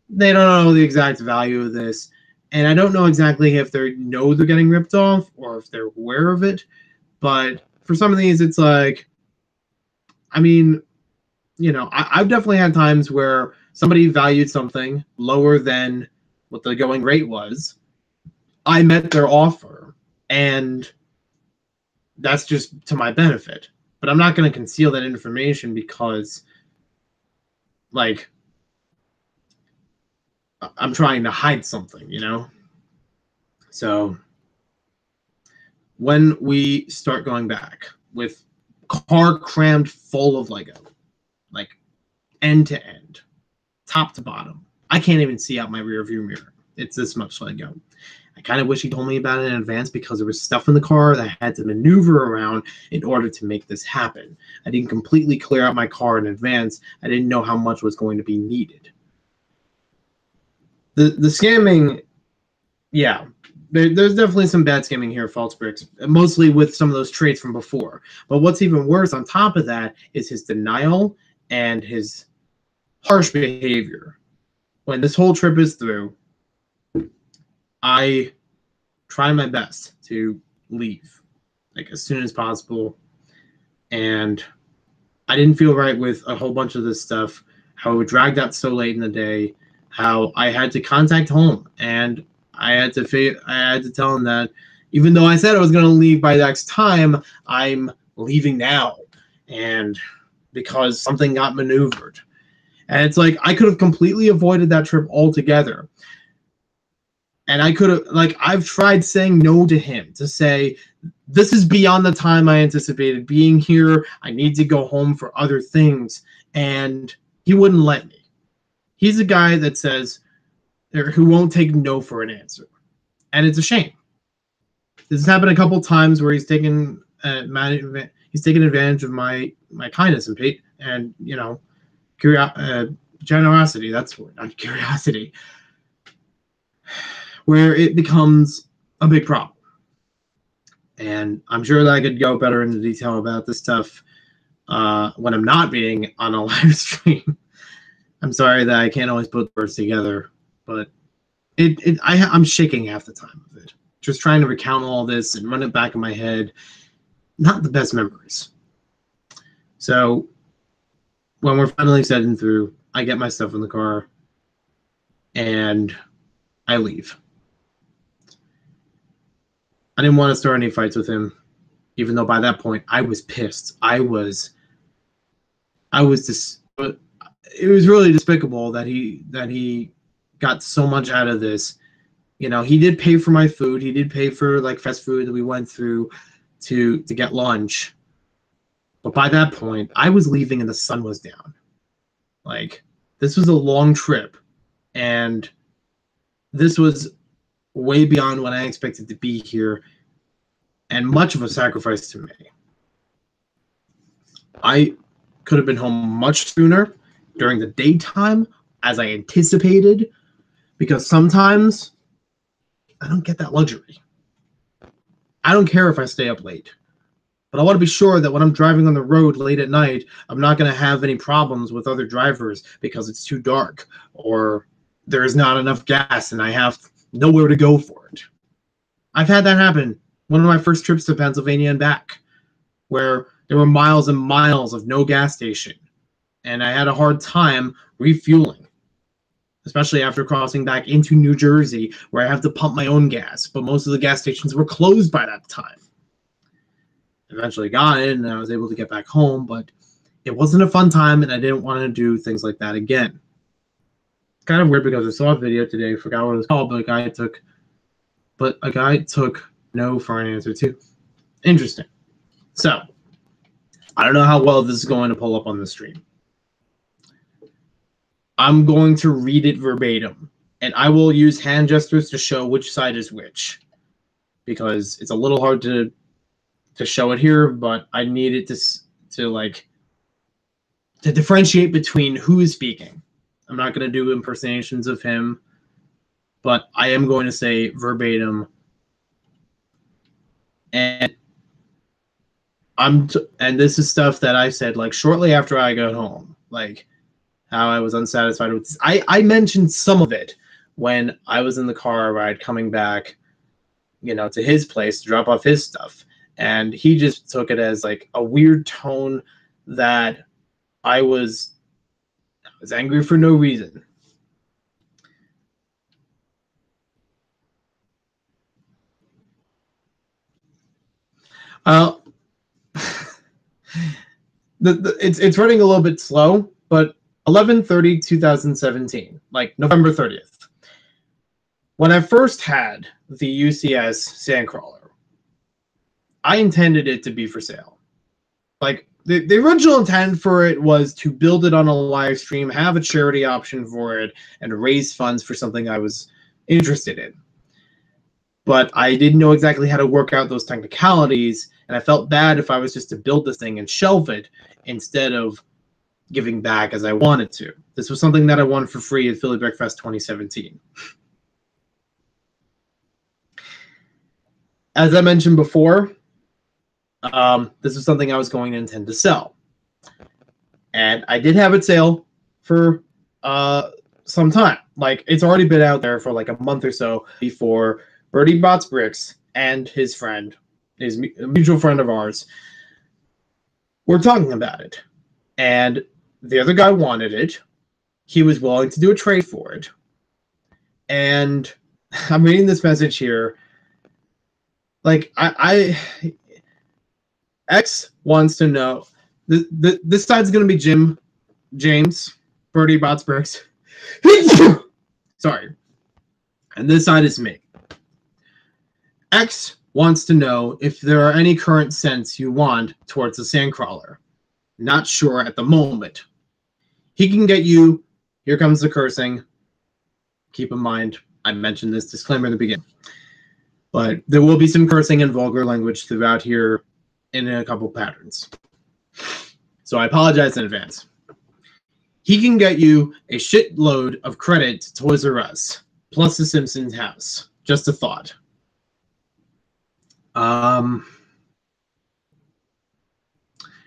they don't know the exact value of this, and I don't know exactly if they know they're getting ripped off or if they're aware of it. But for some of these, it's like, I've definitely had times where somebody valued something lower than what the going rate was. I met their offer, and that's just to my benefit. But I'm not going to conceal that information because, I'm trying to hide something, So when we start going back with car crammed full of Lego, end to end, top to bottom, I can't even see out my rear view mirror. it's this much let go. I kind of wish he told me about it in advance because there was stuff in the car that I had to maneuver around in order to make this happen. I didn't completely clear out my car in advance. I didn't know how much was going to be needed. The scamming, yeah, there's definitely some bad scamming here, False Bricks, mostly with some of those traits from before. But what's even worse on top of that is his denial and his harsh behavior. When this whole trip is through, I try my best to leave, like, as soon as possible. And I didn't feel right with a whole bunch of this stuff, how it dragged out so late in the day, how I had to contact home, and I had to tell him that even though I said I was going to leave by X time, I'm leaving now, and because something got maneuvered. And it's like, I could have completely avoided that trip altogether. And I could have, like, I've tried saying no to him, to say, this is beyond the time I anticipated being here. I need to go home for other things. And he wouldn't let me. He's a guy that says, who won't take no for an answer. And it's a shame. This has happened a couple times where he's taken advantage of my kindness and you know, generosity. That's what, not curiosity. Where it becomes a big problem. And I'm sure that I could go better into detail about this stuff when I'm not being on a live stream. I'm sorry that I can't always put words together, but I'm shaking half the time of it. Just trying to recount all this and run it back in my head. Not the best memories. So when we're finally setting through, I get my stuff in the car and I leave. I didn't want to start any fights with him, even though by that point I was pissed. It was really despicable that he got so much out of this. You know, he did pay for my food. He did pay for, like, fast food that we went through to get lunch. But by that point, I was leaving and the sun was down. Like, this was a long trip, and this was way beyond what I expected to be here, and much of a sacrifice to me. I could have been home much sooner during the daytime, as I anticipated, because sometimes I don't get that luxury. I don't care if I stay up late, but I want to be sure that when I'm driving on the road late at night, I'm not going to have any problems with other drivers because it's too dark, or there is not enough gas and I have nowhere to go for it. I've had that happen. One of my first trips to Pennsylvania and back, where there were miles and miles of no gas station, and I had a hard time refueling, especially after crossing back into New Jersey, where I have to pump my own gas, but most of the gas stations were closed by that time. Eventually got it, and I was able to get back home, but it wasn't a fun time, and I didn't want to do things like that again. It's kind of weird because I saw a video today, forgot what it was called, but a guy took no for an answer too. Interesting. So, I don't know how well this is going to pull up on the stream. I'm going to read it verbatim, and I will use hand gestures to show which side is which, because it's a little hard to show it here, but I need it to differentiate between who is speaking. I'm not going to do impersonations of him, but I am going to say verbatim. And this is stuff that I said, like, shortly after I got home, like how I was unsatisfied with this. I mentioned some of it when I was in the car ride coming back, you know, to his place to drop off his stuff. And he just took it as, like, a weird tone that I was angry for no reason. It's running a little bit slow, but 11/30/2017, like November 30th. When I first had the UCS Sandcrawler, I intended it to be for sale. Like, the original intent for it was to build it on a live stream, have a charity option for it, and raise funds for something I was interested in. But I didn't know exactly how to work out those technicalities, and I felt bad if I was just to build this thing and shelve it instead of giving back as I wanted to. This was something that I won for free at Philly Brickfest 2017. As I mentioned before, this was something I was going to intend to sell. And I did have it sale for some time. Like, it's already been out there for like a month or so before Birdie Bots Bricks and his friend, his mutual friend of ours, were talking about it. And the other guy wanted it. He was willing to do a trade for it. And I'm reading this message here. Like, X wants to know. This side's going to be James, Birdie Bots Bricks. Sorry. And this side is me. X wants to know if there are any current cents you want towards the Sandcrawler. Not sure at the moment. He can get you. Here comes the cursing. Keep in mind, I mentioned this disclaimer in the beginning. But there will be some cursing and vulgar language throughout here in a couple patterns. So I apologize in advance. He can get you a shitload of credit to Toys R Us, plus the Simpsons house. Just a thought. And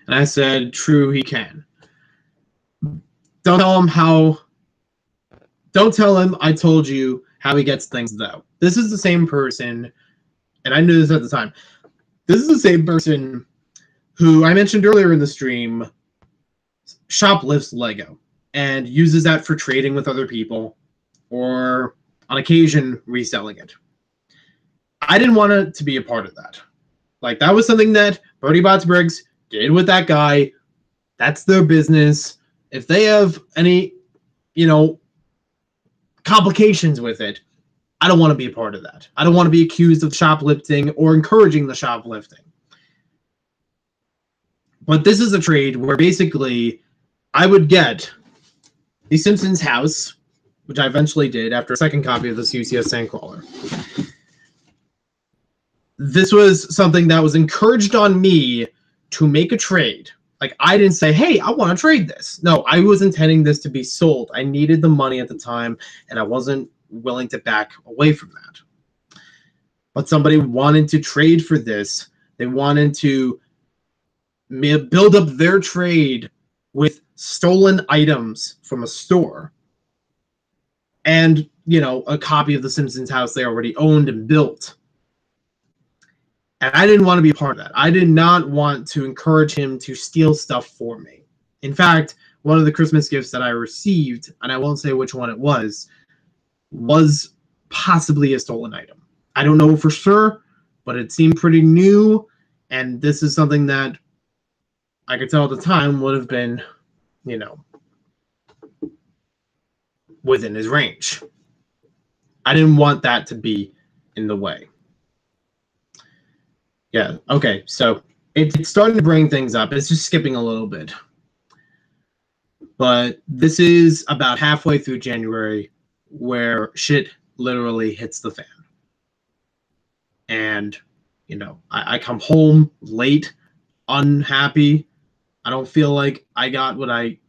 I said, true, he can. Don't tell him I told you how he gets things, though. This is the same person, and I knew this at the time. This is the same person who I mentioned earlier in the stream shoplifts Lego and uses that for trading with other people or, on occasion, reselling it. I didn't want it to be a part of that. Like, that was something that Birdie Bots Briggs did with that guy. That's their business. If they have any, complications with it, I don't want to be a part of that. I don't want to be accused of shoplifting or encouraging the shoplifting. But this is a trade where basically I would get the Simpsons house, which I eventually did after a second copy of this UCS Sandcrawler. This was something that was encouraged on me to make a trade. Like, I didn't say, hey, I want to trade this. No, I was intending this to be sold. I needed the money at the time, and I wasn't willing to back away from that. But somebody wanted to trade for this. They wanted to build up their trade with stolen items from a store. And, a copy of the Simpsons house they already owned and built. And I didn't want to be a part of that. I did not want to encourage him to steal stuff for me. In fact, one of the Christmas gifts that I received, and I won't say which one it was possibly a stolen item. I don't know for sure, but it seemed pretty new, and this is something that I could tell at the time would have been, within his range. I didn't want that to be in the way. Yeah, okay, so it's starting to bring things up. It's just skipping a little bit. But this is about halfway through January where shit literally hits the fan. And, I come home late, unhappy. I don't feel like I got what I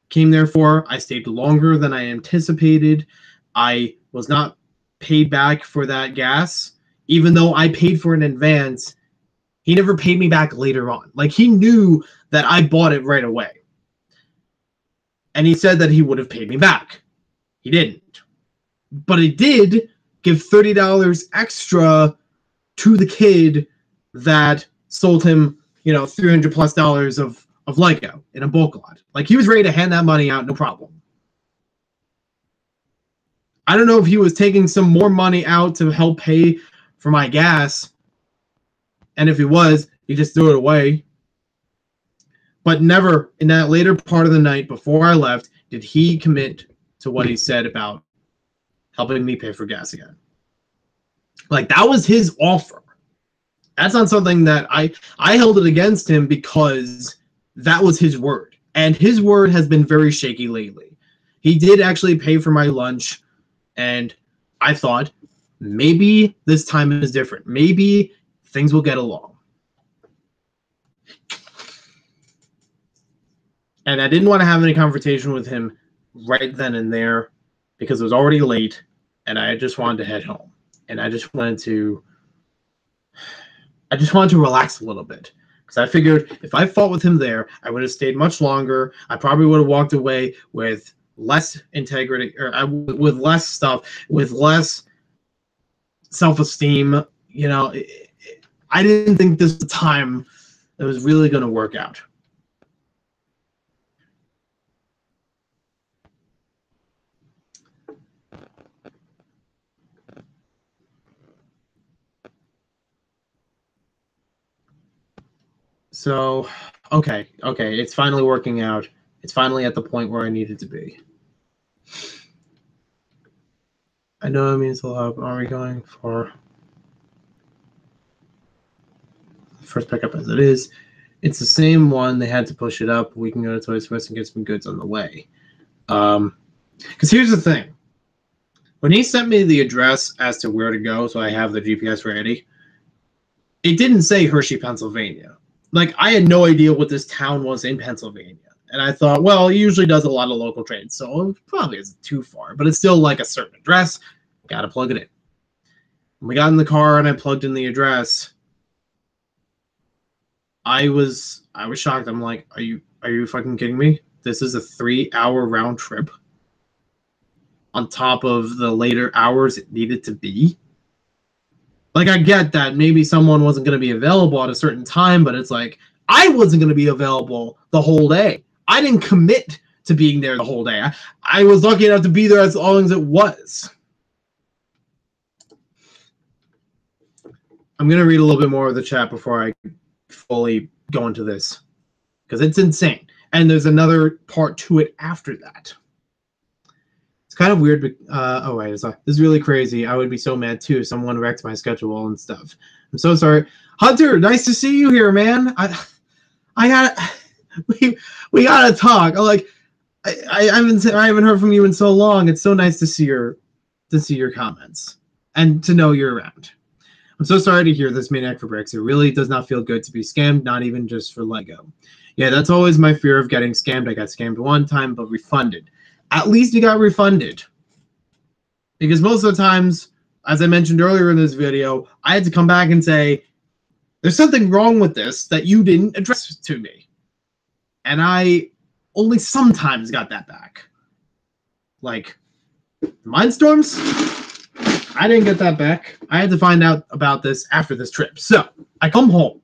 came there for. I stayed longer than I anticipated. I was not paid back for that gas. Even though I paid for it in advance, he never paid me back later on. Like, he knew that I bought it right away. And he said that he would have paid me back. He didn't. But he did give $30 extra to the kid that sold him, $300 plus of Lego in a bulk lot. Like, he was ready to hand that money out, no problem. I don't know if he was taking some more money out to help pay for my gas. And if he was, he just threw it away. But never in that later part of the night before I left did he commit to what he said about helping me pay for gas again. Like, that was his offer. That's not something that I held it against him because that was his word. And his word has been very shaky lately. He did actually pay for my lunch, and I thought maybe this time is different. Maybe things will get along. And I didn't want to have any confrontation with him right then and there because it was already late and I just wanted to head home. And I just wanted to relax a little bit. Because I figured if I fought with him there, I would have stayed much longer. I probably would have walked away with less integrity, or with less stuff, with less self-esteem. You know, I didn't think this was the time that was really going to work out. So, okay, it's finally working out. It's finally at the point where I need it to be. I know it means a lot. Are we going for the first pickup as it is? It's the same one. They had to push it up. We can go to Toys R Us and get some goods on the way. Because here's the thing. When he sent me the address as to where to go, so I have the GPS ready, it didn't say Hershey, Pennsylvania. Like, I had no idea what this town was in Pennsylvania. And I thought, well, he usually does a lot of local trades, so it probably isn't too far. But it's still like a certain address. Got to plug it in. When we got in the car and I plugged in the address, I was shocked. I'm like, are you fucking kidding me? This is a 3-hour round trip on top of the later hours it needed to be. Like, I get that maybe someone wasn't going to be available at a certain time, but it's like, I wasn't going to be available the whole day. I didn't commit to being there the whole day. I was lucky enough to be there as long as it was. I'm going to read a little bit more of the chat before I fully go into this, because it's insane. And there's another part to it after that. It's kind of weird. But, oh, wait, this is really crazy. I would be so mad, too, if someone wrecked my schedule and stuff. I'm so sorry. Hunter, nice to see you here, man. We gotta talk. I haven't heard from you in so long. It's so nice to see your comments and to know you're around. I'm so sorry to hear this, Maniac for Bricks. It really does not feel good to be scammed, not even just for Lego. Yeah, that's always my fear of getting scammed. I got scammed one time, but refunded. At least you got refunded. Because most of the times, as I mentioned earlier in this video, I had to come back and say, there's something wrong with this that you didn't address to me. And I only sometimes got that back. Like, Mindstorms? I didn't get that back. I had to find out about this after this trip. So, I come home.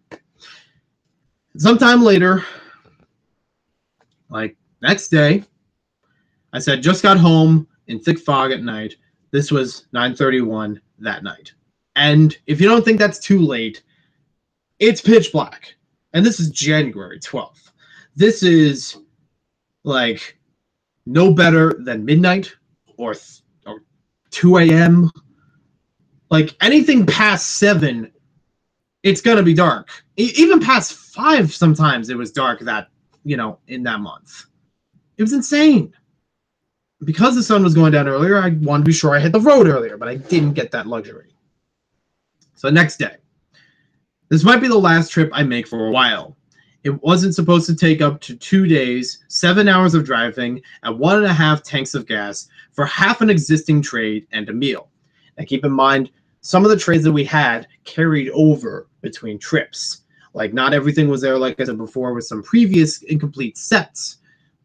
Sometime later, like next day, I said, just got home in thick fog at night. This was 9:31 that night. And if you don't think that's too late, it's pitch black. And this is January 12th. This is like no better than midnight or 2 a.m. Like anything past 7, it's going to be dark. Even past 5 sometimes it was dark that, in that month. It was insane. Because the sun was going down earlier, I wanted to be sure I hit the road earlier, but I didn't get that luxury. So next day. This might be the last trip I make for a while. It wasn't supposed to take up to 2 days, 7 hours of driving, and 1.5 tanks of gas for half an existing trade and a meal. Now keep in mind, some of the trades that we had carried over between trips. Like, not everything was there, like I said before, with some previous incomplete sets.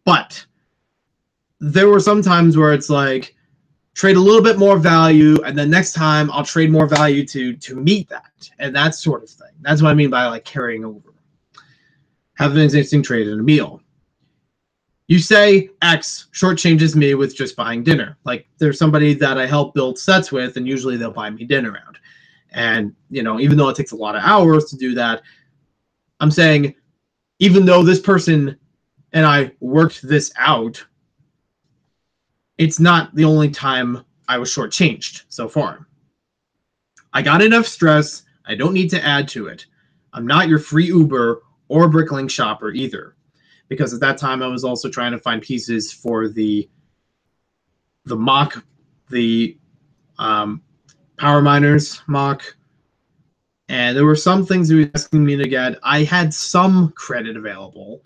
But there were some times where it's like, trade a little bit more value, and then next time I'll trade more value to meet that, and that sort of thing. That's what I mean by like carrying over. Have an existing trade and a meal. You say X shortchanges me with just buying dinner. Like, there's somebody that I help build sets with, and usually they'll buy me dinner out. And, even though it takes a lot of hours to do that, I'm saying, even though this person and I worked this out, it's not the only time I was shortchanged so far. I got enough stress. I don't need to add to it. I'm not your free Uber or Bricklink shopper either. Because at that time, I was also trying to find pieces for the Power Miners mock, and there were some things he was asking me to get. I had some credit available,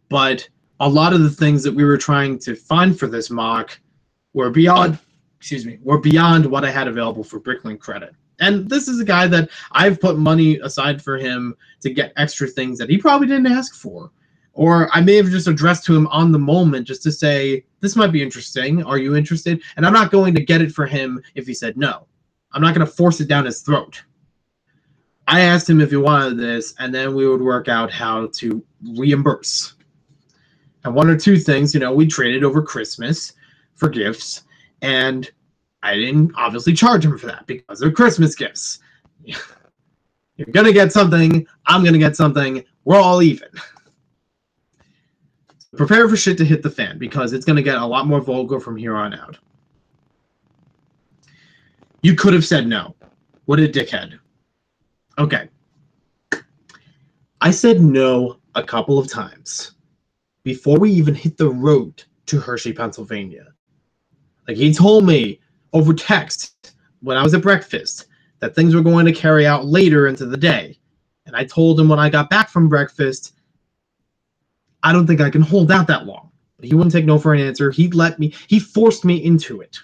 but a lot of the things that we were trying to find for this mock were beyond what I had available for Bricklink credit. And this is a guy that I've put money aside for him to get extra things that he probably didn't ask for. Or I may have just addressed to him on the moment just to say, this might be interesting. Are you interested? And I'm not going to get it for him if he said no. I'm not going to force it down his throat. I asked him if he wanted this, and then we would work out how to reimburse. And one or two things, we traded over Christmas for gifts, and I didn't obviously charge him for that because they're Christmas gifts. You're going to get something, I'm going to get something, we're all even. Prepare for shit to hit the fan because it's going to get a lot more vulgar from here on out. You could have said no. What a dickhead. Okay. I said no a couple of times before we even hit the road to Hershey, Pennsylvania. Like, he told me over text when I was at breakfast that things were going to carry out later into the day. And I told him when I got back from breakfast, I don't think I can hold out that long. But he wouldn't take no for an answer. He forced me into it.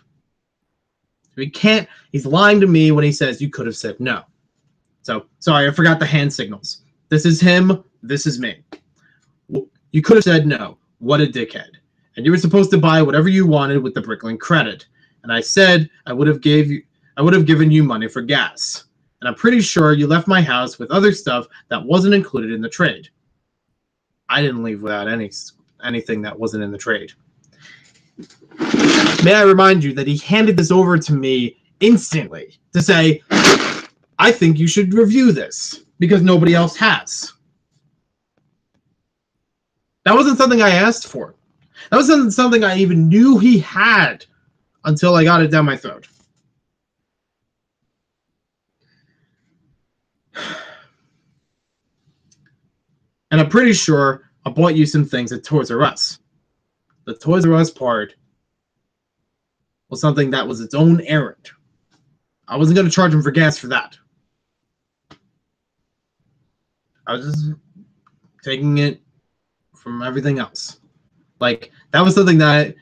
He's lying to me when he says you could have said no. So, sorry, I forgot the hand signals. This is him, this is me. You could have said no. What a dickhead. And you were supposed to buy whatever you wanted with the Bricklink credit. And I said I would have given you money for gas. And I'm pretty sure you left my house with other stuff that wasn't included in the trade. I didn't leave without anything that wasn't in the trade. May I remind you that he handed this over to me instantly to say, I think you should review this because nobody else has. That wasn't something I asked for. That wasn't something I even knew he had until I got it down my throat. And I'm pretty sure I bought you some things at Toys R Us. The Toys R Us part was something that was its own errand. I wasn't going to charge him for gas for that. I was just taking it from everything else. Like, that was something that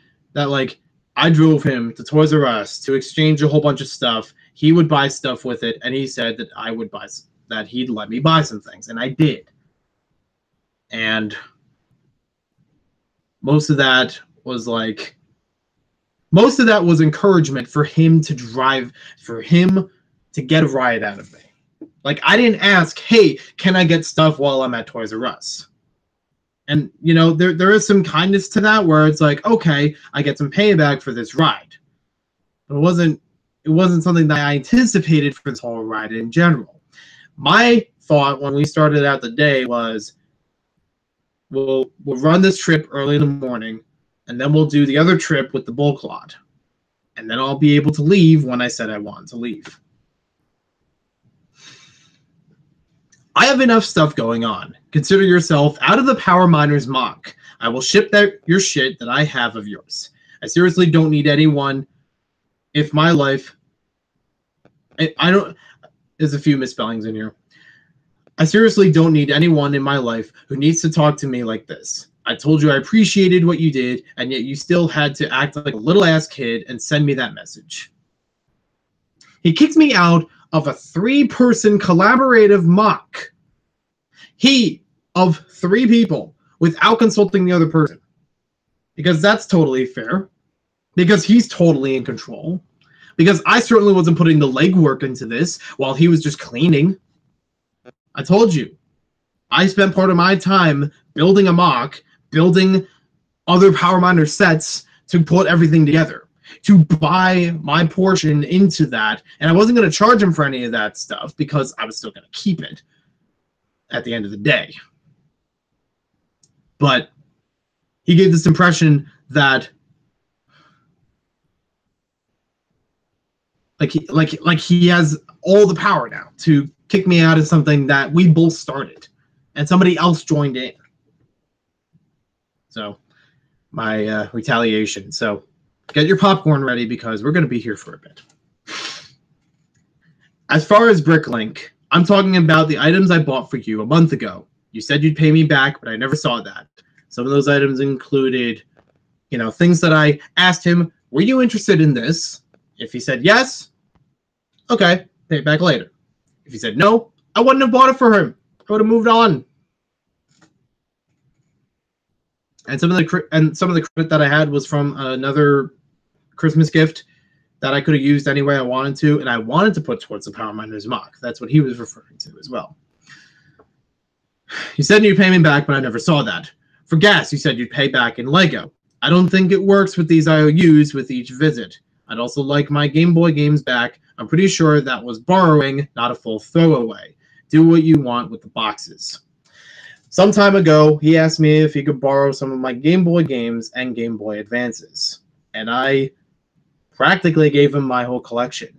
I drove him to Toys R Us to exchange a whole bunch of stuff. He would buy stuff with it, and he said that he'd let me buy some things, and I did. And most of that was encouragement for him to get a ride out of me. Like, I didn't ask, hey, can I get stuff while I'm at Toys R Us? And, there is some kindness to that where it's like, okay, I get some payback for this ride. But it wasn't something that I anticipated for this whole ride in general. My thought when we started out the day was, we'll run this trip early in the morning, and then we'll do the other trip with the bulk lot. And then I'll be able to leave when I said I wanted to leave. I have enough stuff going on. Consider yourself out of the Power Miners mock. I will ship your shit that I have of yours. I seriously don't need anyone. If my life... There's a few misspellings in here. I seriously don't need anyone in my life who needs to talk to me like this. I told you I appreciated what you did, and yet you still had to act like a little-ass kid and send me that message. He kicked me out of a 3-person collaborative mock. Of 3 people, without consulting the other person. Because that's totally fair. Because he's totally in control. Because I certainly wasn't putting the legwork into this while he was just cleaning. I told you. I spent part of my time building a mock, building other Power Miner sets to put everything together. To buy my portion into that. And I wasn't going to charge him for any of that stuff because I was still going to keep it at the end of the day. But he gave this impression that like he has all the power now to kick me out of something that we both started and somebody else joined in. So my retaliation. So get your popcorn ready because we're going to be here for a bit. As far as Bricklink, I'm talking about the items I bought for you a month ago. You said you'd pay me back, but I never saw that. Some of those items included, things that I asked him, were you interested in this? If he said yes, okay, pay it back later. If he said no, I wouldn't have bought it for him. I would have moved on. And some of the credit that I had was from another Christmas gift that I could have used any way I wanted to, and I wanted to put towards the Power Miners mock. That's what he was referring to as well. You said you'd pay me back, but I never saw that. For gas, you said you'd pay back in Lego. I don't think it works with these IOUs with each visit. I'd also like my Game Boy games back. I'm pretty sure that was borrowing, not a full throwaway. Do what you want with the boxes. Some time ago, he asked me if he could borrow some of my Game Boy games and Game Boy Advances. And I practically gave him my whole collection.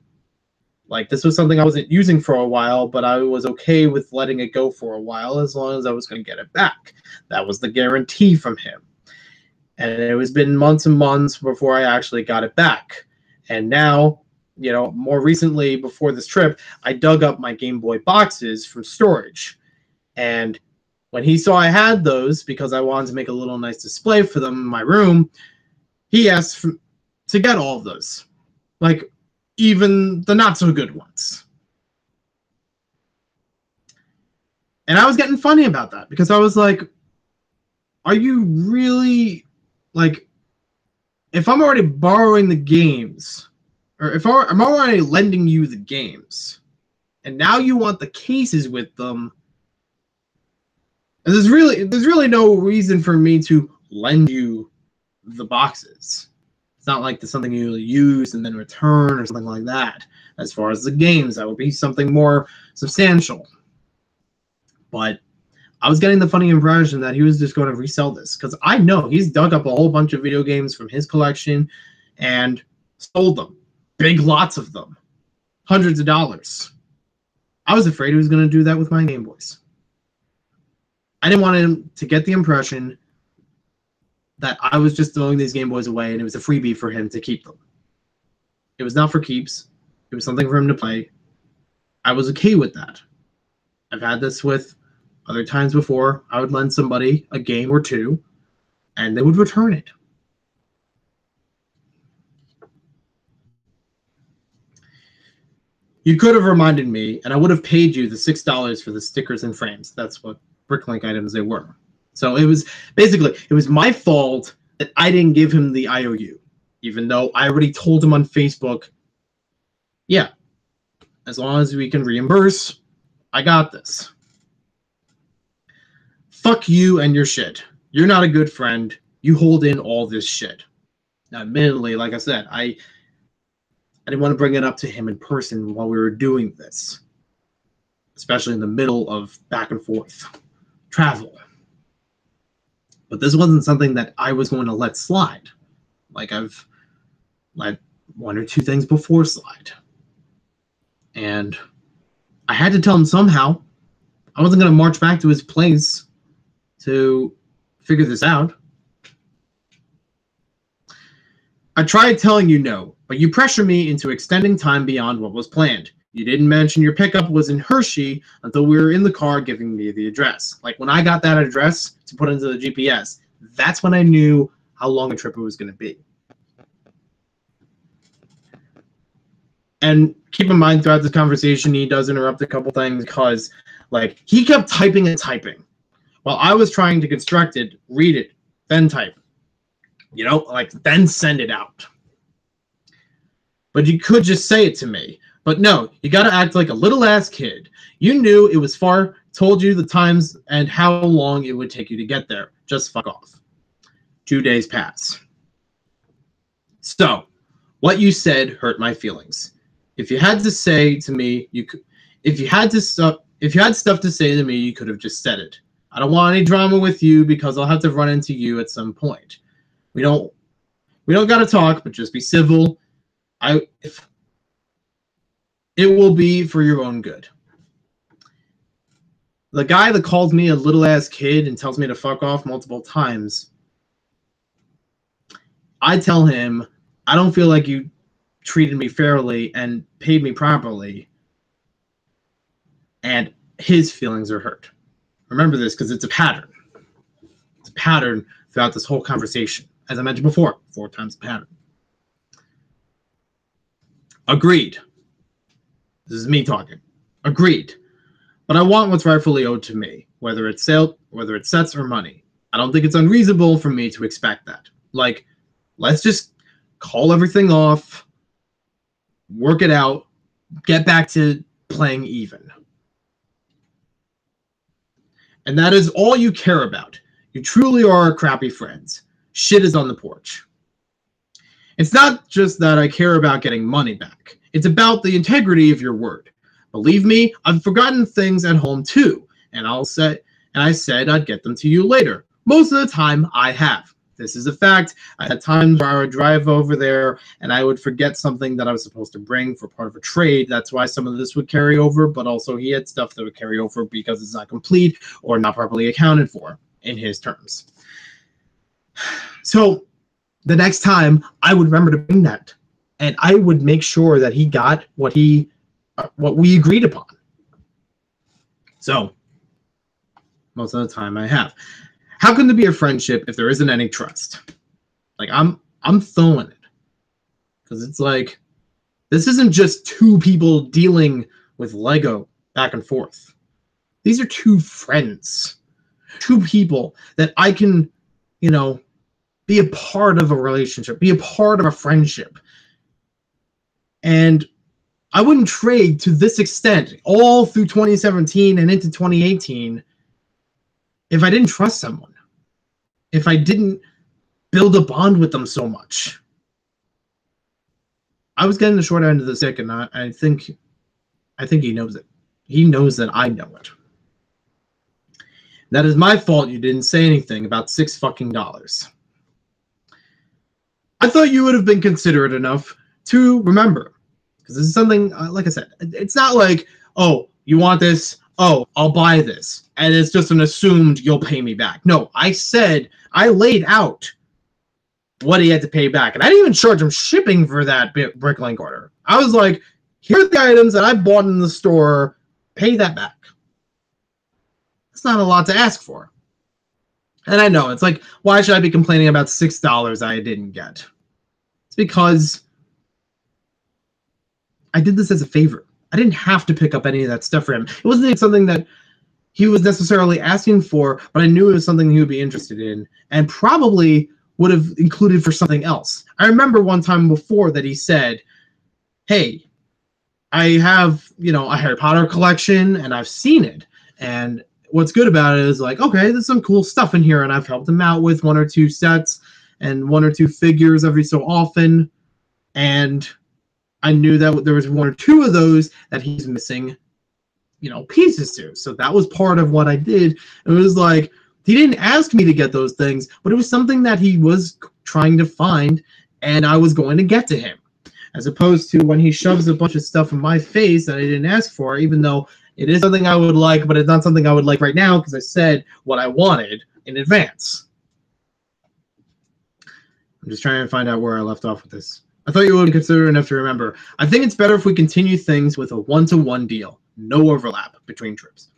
Like, this was something I wasn't using for a while, but I was okay with letting it go for a while as long as I was going to get it back. That was the guarantee from him. And it was been months and months before I actually got it back. And now, more recently, before this trip, I dug up my Game Boy boxes from storage. And when he saw I had those, because I wanted to make a little nice display for them in my room, he asked to get all of those. Like, even the not-so-good ones. And I was getting funny about that, because I was like, are you really, like, if I'm already borrowing the games, or if I'm already lending you the games, and now you want the cases with them, and there's really no reason for me to lend you the boxes. It's not like it's something you use and then return or something like that. As far as the games, that would be something more substantial. But I was getting the funny impression that he was just going to resell this, because I know he's dug up a whole bunch of video games from his collection and sold them. Big lots of them. Hundreds of dollars. I was afraid he was going to do that with my Game Boys. I didn't want him to get the impression that I was just throwing these Game Boys away and it was a freebie for him to keep them. It was not for keeps. It was something for him to play. I was okay with that. I've had this with other times before. I would lend somebody a game or two, and they would return it. You could have reminded me, and I would have paid you the $6 for the stickers and frames. That's what Bricklink items they were. So it was my fault that I didn't give him the IOU, even though I already told him on Facebook, yeah, as long as we can reimburse, I got this. Fuck you and your shit. You're not a good friend. You hold in all this shit. Now, admittedly, like I said, I didn't want to bring it up to him in person while we were doing this, especially in the middle of back and forth travel. But this wasn't something that I was going to let slide. Like I've let one or two things before slide. And I had to tell him somehow. I wasn't going to march back to his place to figure this out. I tried telling you no, but you pressured me into extending time beyond what was planned. You didn't mention your pickup was in Hershey until we were in the car giving me the address. Like when I got that address to put into the GPS, that's when I knew how long a trip it was going to be. And keep in mind throughout this conversation, he does interrupt a couple things because like he kept typing and typing while I was trying to construct it, read it, then type. Like then send it out. But you could just say it to me. But no, you got to act like a little ass kid. You knew it was far, told you the times and how long it would take you to get there. Just fuck off. 2 days pass. So, what you said hurt my feelings. If you had to say to me, you could. If you had stuff to say to me, you could have just said it. I don't want any drama with you because I'll have to run into you at some point. We don't got to talk, but just be civil. It will be for your own good. The guy that calls me a little ass kid and tells me to fuck off multiple times, I tell him, I don't feel like you treated me fairly and paid me properly. and his feelings are hurt. Remember this because it's a pattern. It's a pattern throughout this whole conversation. As I mentioned before, 4 times the pattern. Agreed. This is me talking. Agreed. But I want what's rightfully owed to me, whether it's sets or money. I don't think it's unreasonable for me to expect that. Like, let's just call everything off, work it out, get back to playing even. And that is all you care about. You truly are crappy friends. Shit is on the porch. It's not just that I care about getting money back. It's about the integrity of your word. Believe me, I've forgotten things at home too, and I said I'd get them to you later. Most of the time, I have. This is a fact. I had times where I would drive over there and I would forget something that I was supposed to bring for part of a trade. That's why some of this would carry over, but also he had stuff that would carry over because it's not complete or not properly accounted for in his terms. So the next time I would remember to bring that, and I would make sure that he got what we agreed upon. So most of the time I have. How can there be a friendship if there isn't any trust? Like I'm throwing it. Because it's like, this isn't just 2 people dealing with Lego back and forth. These are 2 friends. 2 people that I can, be a part of a relationship, be a part of a friendship. And I wouldn't trade to this extent all through 2017 and into 2018 if I didn't trust someone. If I didn't build a bond with them so much. I was getting the short end of the stick, and I think he knows it. He knows that I know it. That is my fault you didn't say anything about $6 fucking. I thought you would have been considerate enough to remember. Because this is something, like I said, it's not like, oh, you want this? Oh, I'll buy this. And it's just an assumed you'll pay me back. No, I laid out what he had to pay back. And I didn't even charge him shipping for that Bricklink order. I was like, here are the items that I bought in the store. Pay that back. It's not a lot to ask for. And I know, it's like, why should I be complaining about $6 I didn't get? It's because I did this as a favor. I didn't have to pick up any of that stuff for him. It wasn't something that he was necessarily asking for, but I knew it was something he would be interested in and probably would have included for something else. I remember one time before that he said, hey, I have, a Harry Potter collection and I've seen it. And what's good about it is like, okay, there's some cool stuff in here, and I've helped him out with 1 or 2 sets and 1 or 2 figures every so often. And I knew that there was 1 or 2 of those that he's missing, pieces to. So that was part of what I did. It was like, he didn't ask me to get those things, but it was something that he was trying to find, and I was going to get to him. As opposed to when he shoves a bunch of stuff in my face that I didn't ask for, even though it is something I would like, but it's not something I would like right now because I said what I wanted in advance. I'm just trying to find out where I left off with this. I thought you would consider enough to remember. I think it's better if we continue things with a 1-to-1 deal. No overlap between trips.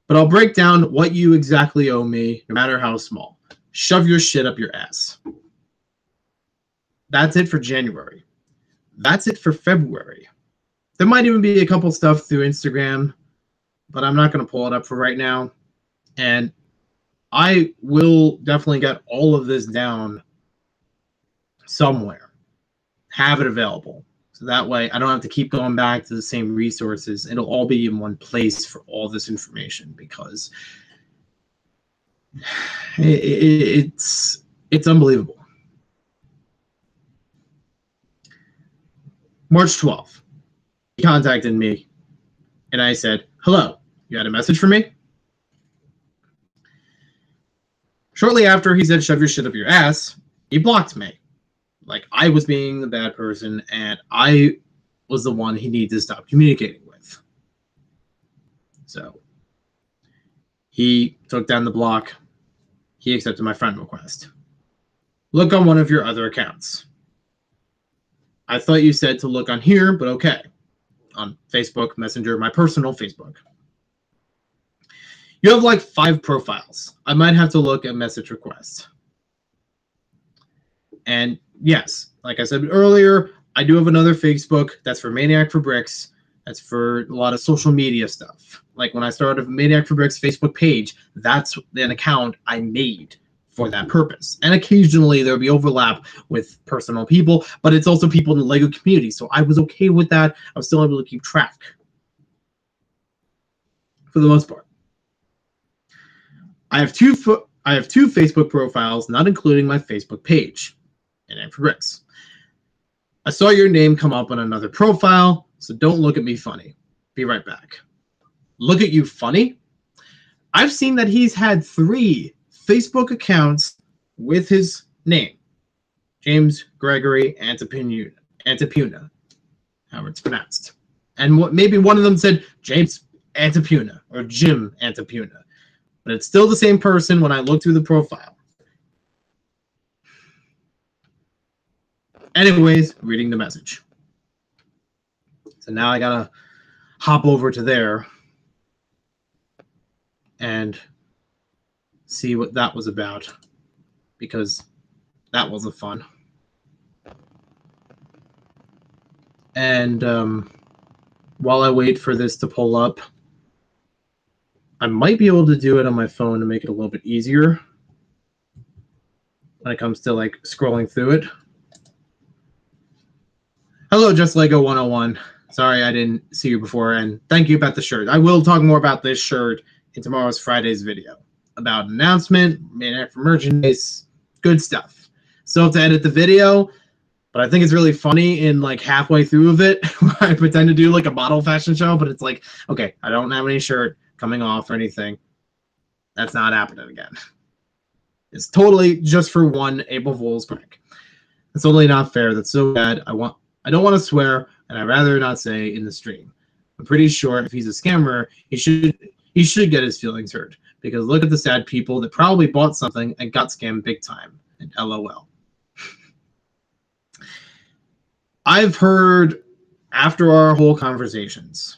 But I'll break down what you exactly owe me, no matter how small. Shove your shit up your ass. That's it for January. That's it for February. There might even be a couple stuff through Instagram, but I'm not going to pull it up for right now. And I will definitely get all of this down somewhere. Have it available. So that way I don't have to keep going back to the same resources. It'll all be in one place for all this information because it's unbelievable. March 12th, he contacted me and I said, hello, you had a message for me? Shortly after he said, shove your shit up your ass, he blocked me. Like I was being the bad person and I was the one he needed to stop communicating with. So he took down the block. He accepted my friend request. Look on one of your other accounts. I thought you said to look on here, but okay. On Facebook Messenger, my personal Facebook. You have like 5 profiles. I might have to look at message requests. And yes, like I said earlier, I do have another Facebook that's for Maniac for Bricks. That's for a lot of social media stuff. Like when I started Maniac for Bricks Facebook page, that's an account I made for that purpose. And occasionally there'll be overlap with personal people, but it's also people in the LEGO community. So I was okay with that. I was still able to keep track for the most part. I have two Facebook profiles, not including my Facebook page. And for Bricks. I saw your name come up on another profile, so don't look at me funny. Be right back. Look at you funny? I've seen that he's had 3 Facebook accounts with his name. James Gregory Antipuna, however it's pronounced. And maybe one of them said James Antipuna or Jim Antipuna. But it's still the same person when I look through the profile. Anyways, reading the message. So now I gotta hop over to there and see what that was about, because that wasn't fun. And while I wait for this to pull up, I might be able to do it on my phone to make it a little bit easier when it comes to like scrolling through it. Hello, Just Lego 101. Sorry I didn't see you before, and thank you about the shirt. I will talk more about this shirt in tomorrow's Friday's video about an announcement, made for merchandise, good stuff. Still have to edit the video, but I think it's really funny in like halfway through of it where I pretend to do like a model fashion show, but it's like, okay, I don't have any shirt coming off or anything. That's not happening again. It's totally just for one April Fool's prank. It's totally not fair. That's so bad. I don't want to swear, and I'd rather not say in the stream. I'm pretty sure if he's a scammer, he should get his feelings hurt, because look at the sad people that probably bought something and got scammed big time. And LOL. I've heard after our whole conversations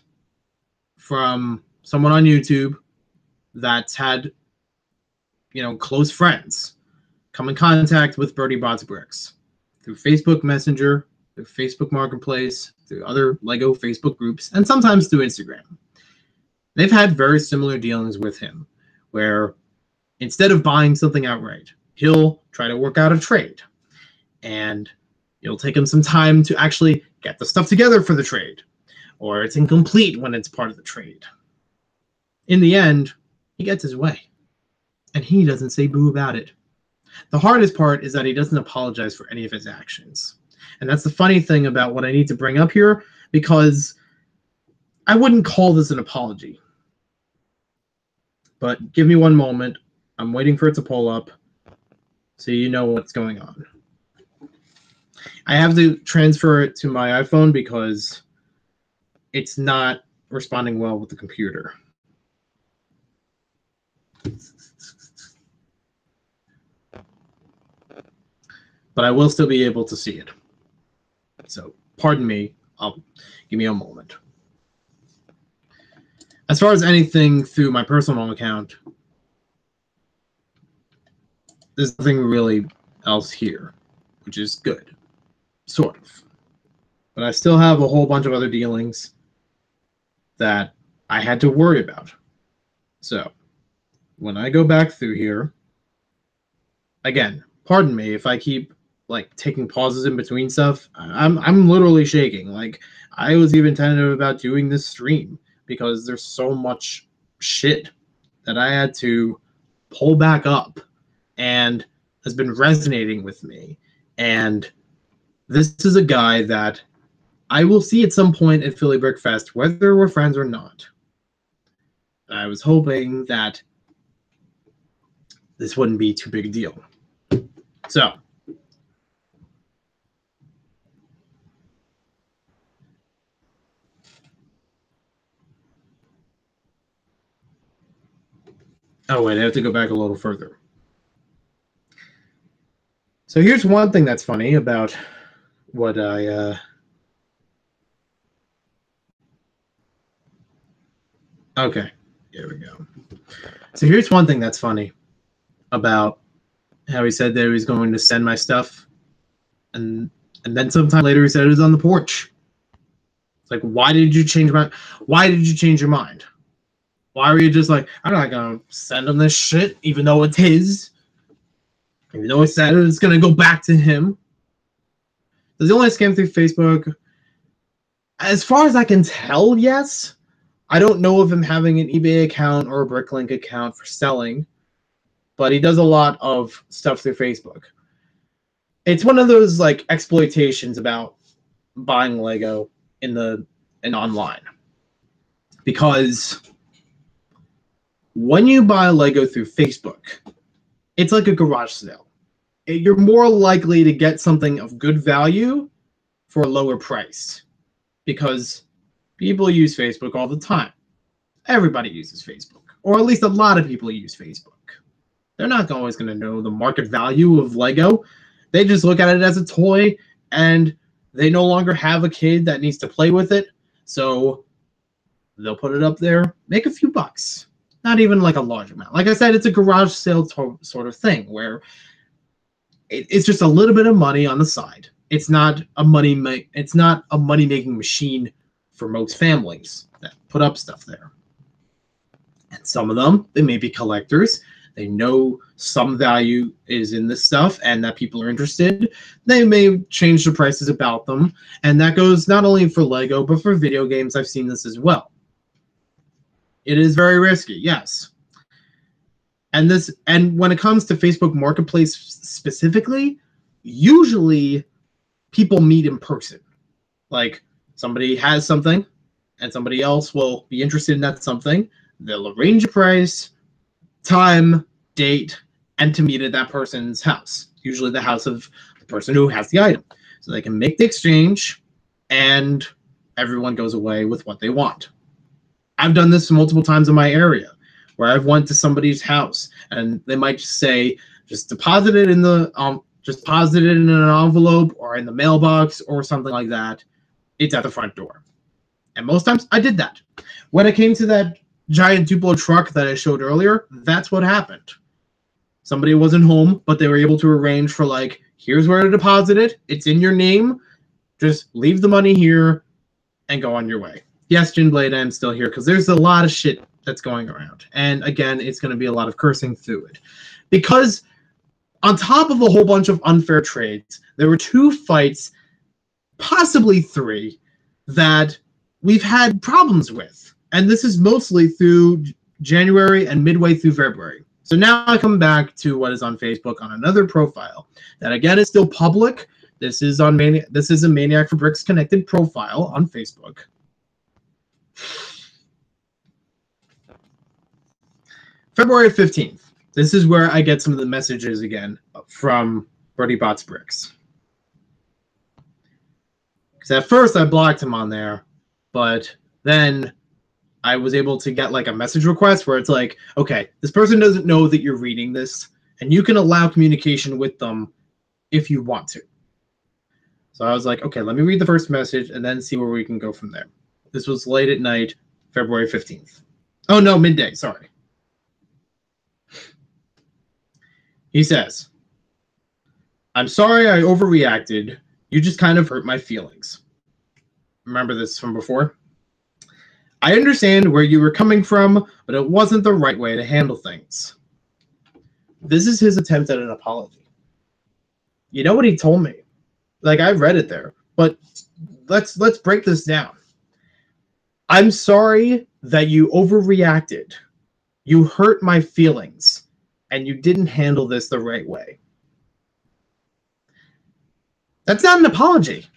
from someone on YouTube that's had, close friends come in contact with Birdie Bots Bricks through Facebook Messenger, through Facebook Marketplace, through other LEGO Facebook groups, and sometimes through Instagram. They've had very similar dealings with him, where instead of buying something outright, he'll try to work out a trade. And it'll take him some time to actually get the stuff together for the trade, or it's incomplete when it's part of the trade. In the end, he gets his way, and he doesn't say boo about it. The hardest part is that he doesn't apologize for any of his actions. And that's the funny thing about what I need to bring up here, because I wouldn't call this an apology. But give me one moment. I'm waiting for it to pull up so you know what's going on. I have to transfer it to my iPhone because it's not responding well with the computer. But I will still be able to see it. So, pardon me. Give me a moment. As far as anything through my personal account, there's nothing really else here, which is good. Sort of. But I still have a whole bunch of other dealings that I had to worry about. So, when I go back through here, again, pardon me if I keep taking pauses in between stuff. I'm literally shaking. Like, I was even tentative about doing this stream because there's so much shit that I had to pull back up and has been resonating with me. And this is a guy that I will see at some point at Philly Brick Fest, whether we're friends or not. I was hoping that this wouldn't be too big a deal. So, oh wait, I have to go back a little further. So here's one thing that's funny about what I okay. There we go. So here's one thing that's funny about how he said that he was going to send my stuff, and then sometime later he said it was on the porch. It's like, why did you change your mind? Why were you just like, I'm not gonna send him this shit, even though it's his, even though it said it's gonna go back to him? Does he only scam through Facebook? As far as I can tell, yes. I don't know of him having an eBay account or a Bricklink account for selling, but he does a lot of stuff through Facebook. It's one of those like exploitations about buying Lego in online, because when you buy Lego through Facebook, it's like a garage sale. You're more likely to get something of good value for a lower price, because people use Facebook all the time. Everybody uses Facebook, or at least a lot of people use Facebook. They're not always going to know the market value of Lego. They just look at it as a toy, and they no longer have a kid that needs to play with it, so they'll put it up there, make a few bucks. Not even like a large amount. Like I said, it's a garage sale sort of thing where it's just a little bit of money on the side. It's not a money-making machine for most families that put up stuff there. And some of them, they may be collectors. They know some value is in this stuff and that people are interested. They may change the prices about them. And that goes not only for Lego, but for video games. I've seen this as well. It is very risky, yes. And when it comes to Facebook Marketplace specifically, usually people meet in person. Like, somebody has something and somebody else will be interested in that something. They'll arrange a price, time, date, and to meet at that person's house. Usually the house of the person who has the item. So they can make the exchange and everyone goes away with what they want. I've done this multiple times in my area where I've went to somebody's house and they might just say, just deposit it in an envelope or in the mailbox or something like that. It's at the front door. And most times I did that. When it came to that giant Duplo truck that I showed earlier, that's what happened. Somebody wasn't home, but they were able to arrange for, like, here's where to deposit it. It's in your name. Just leave the money here and go on your way. Yes, Jinblade, I'm still here because there's a lot of shit that's going around. And again, it's going to be a lot of cursing through it. Because on top of a whole bunch of unfair trades, there were 2 fights, possibly 3, that we've had problems with. And this is mostly through January and midway through February. So now I come back to what is on Facebook on another profile that, again, is still public. This is a Maniac for Bricks Connected profile on Facebook. February 15th. This is where I get some of the messages again from Birdie Bots Bricks. Because at first I blocked him on there, but then I was able to get like a message request where it's like, okay, this person doesn't know that you're reading this, and you can allow communication with them if you want to. So I was like, okay, let me read the first message and then see where we can go from there. This was late at night, February 15th. Oh, no, midday, sorry. He says, I'm sorry I overreacted. You just kind of hurt my feelings. Remember this from before? I understand where you were coming from, but it wasn't the right way to handle things. This is his attempt at an apology. You know what he told me? Like, I read it there, but let's break this down. I'm sorry that you overreacted. You hurt my feelings, and you didn't handle this the right way. That's not an apology.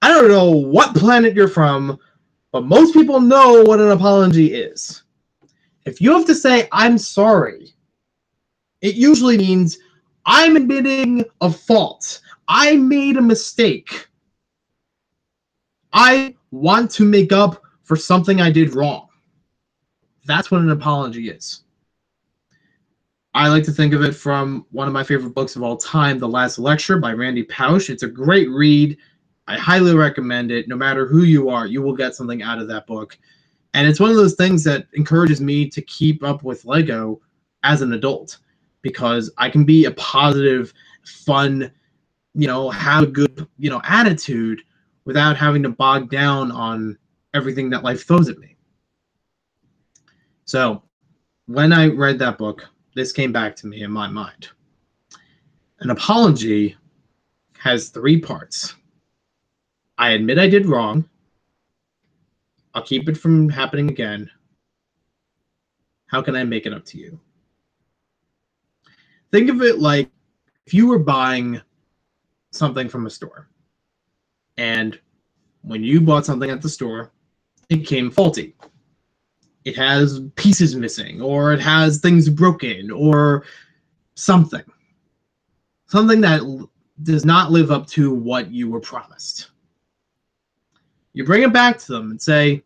I don't know what planet you're from, but most people know what an apology is. If you have to say, I'm sorry, it usually means I'm admitting a fault. I made a mistake. I want to make up for something I did wrong. That's what an apology is. I like to think of it from one of my favorite books of all time, The Last Lecture by Randy Pausch. It's a great read. I highly recommend it. No matter who you are, you will get something out of that book. And it's one of those things that encourages me to keep up with Lego as an adult, because I can be a positive, fun, have a good, attitude without having to bog down on everything that life throws at me. So when I read that book, this came back to me in my mind. An apology has 3 parts. I admit I did wrong. I'll keep it from happening again. How can I make it up to you? Think of it like if you were buying something from a store, and when you bought something at the store, it came faulty. It has pieces missing, or it has things broken, or something. Something that does not live up to what you were promised. You bring it back to them and say,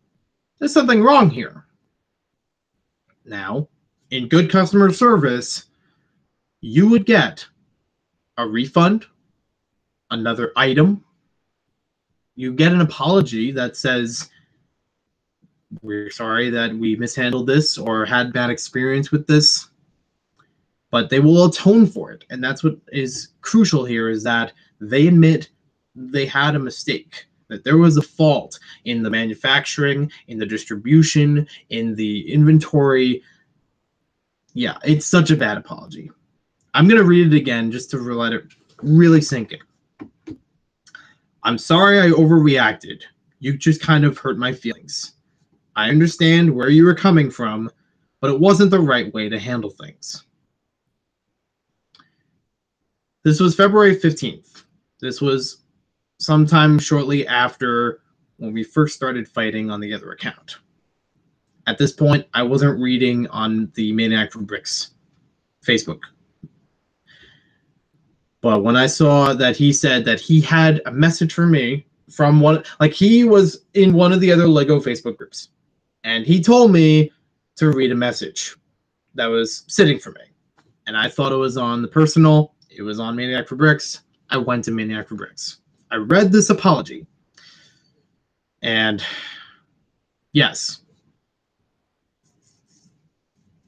there's something wrong here. Now, in good customer service, you would get a refund, another item. You get an apology that says, we're sorry that we mishandled this or had bad experience with this, but they will atone for it. And that's what is crucial here, is that they admit they had a mistake, that there was a fault in the manufacturing, in the distribution, in the inventory. Yeah, it's such a bad apology. I'm going to read it again just to let it really sink in. I'm sorry I overreacted. You just kind of hurt my feelings. I understand where you were coming from, but it wasn't the right way to handle things. This was February 15th. This was sometime shortly after when we first started fighting on the other account. At this point, I wasn't reading on the Maniac for Bricks Facebook. But when I saw that he said that he had a message for me from one, like he was in one of the other Lego Facebook groups, and he told me to read a message that was sitting for me. And I thought it was on the personal. It was on Maniac for Bricks. I went to Maniac for Bricks. I read this apology. And yes.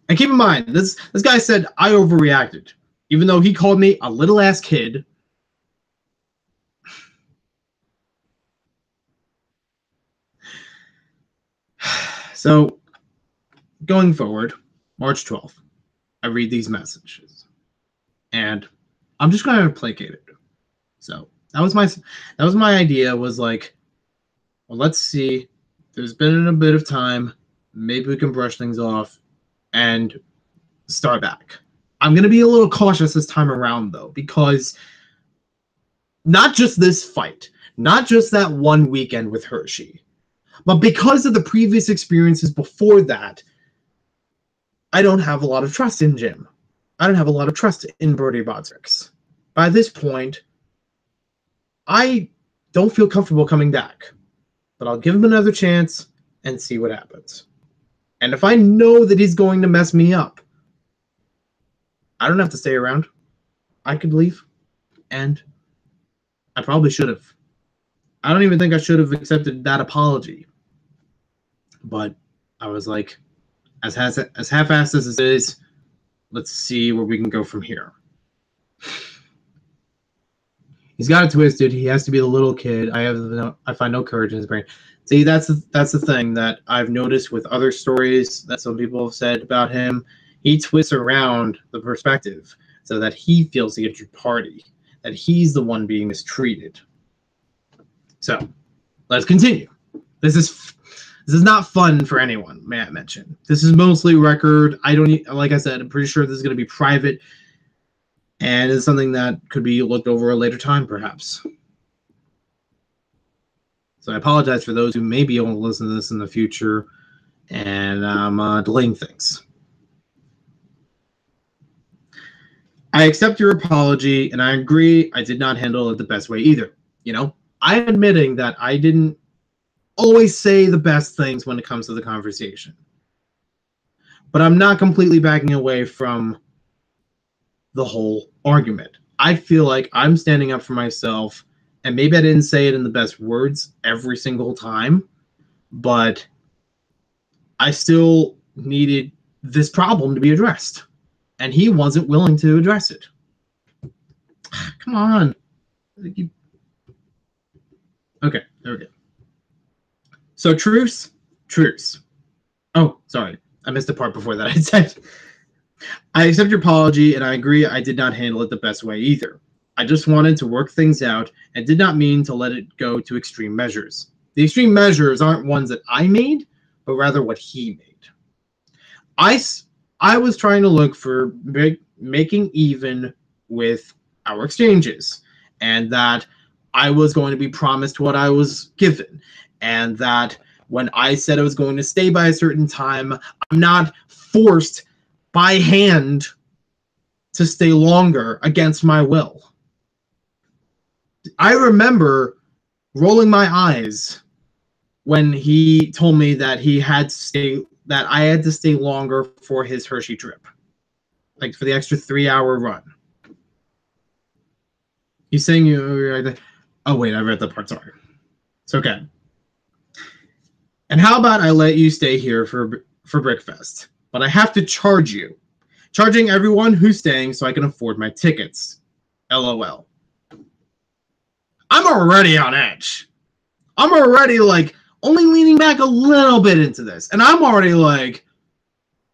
And keep in mind, this guy said I overreacted. Even though he called me a little ass kid. So, going forward, March 12th, I read these messages. And I'm just going to placate it. So, that was my idea, was like, well, let's see. There's been a bit of time. Maybe we can brush things off and start back. I'm going to be a little cautious this time around, though, because not just this fight, not just that one weekend with Hershey, but because of the previous experiences before that, I don't have a lot of trust in Jim. I don't have a lot of trust in Brody Bodrix. By this point, I don't feel comfortable coming back, but I'll give him another chance and see what happens. And if I know that he's going to mess me up, I don't have to stay around. I could leave. And I probably should have. I don't even think I should have accepted that apology. But I was like, as half-assed as it is, let's see where we can go from here. He's got it twisted. He has to be the little kid. I find no courage in his brain. See, that's the thing that I've noticed with other stories that some people have said about him. He twists around the perspective so that he feels the injured party, that he's the one being mistreated. So, let's continue. This is not fun for anyone, may I mention. This is mostly record. Like I said, I'm pretty sure this is going to be private, and it's something that could be looked over a later time, perhaps. So I apologize for those who may be able to listen to this in the future, and I'm delaying things. I accept your apology, and I agree I did not handle it the best way either. I'm admitting that I didn't always say the best things when it comes to the conversation. But I'm not completely backing away from the whole argument. I feel like I'm standing up for myself, and maybe I didn't say it in the best words every single time, but I still needed this problem to be addressed. And he wasn't willing to address it. Come on. Okay, there we go. So truce. Oh, sorry. I missed the part before that. I said, I accept your apology, and I agree I did not handle it the best way either. I just wanted to work things out and did not mean to let it go to extreme measures. The extreme measures aren't ones that I made, but rather what he made. I was trying to look for making even with our exchanges, and that I was going to be promised what I was given, and that when I said I was going to stay by a certain time, I'm not forced by hand to stay longer against my will. I remember rolling my eyes when he told me that I had to stay longer for his Hershey trip, like for the extra 3-hour run. He's saying oh wait, I read that part. Sorry, it's okay. And how about I let you stay here for Brickfest, but I have to charge you, charging everyone who's staying so I can afford my tickets. LOL. I'm already on edge. I'm already like only leaning back a little bit into this, and I'm already like,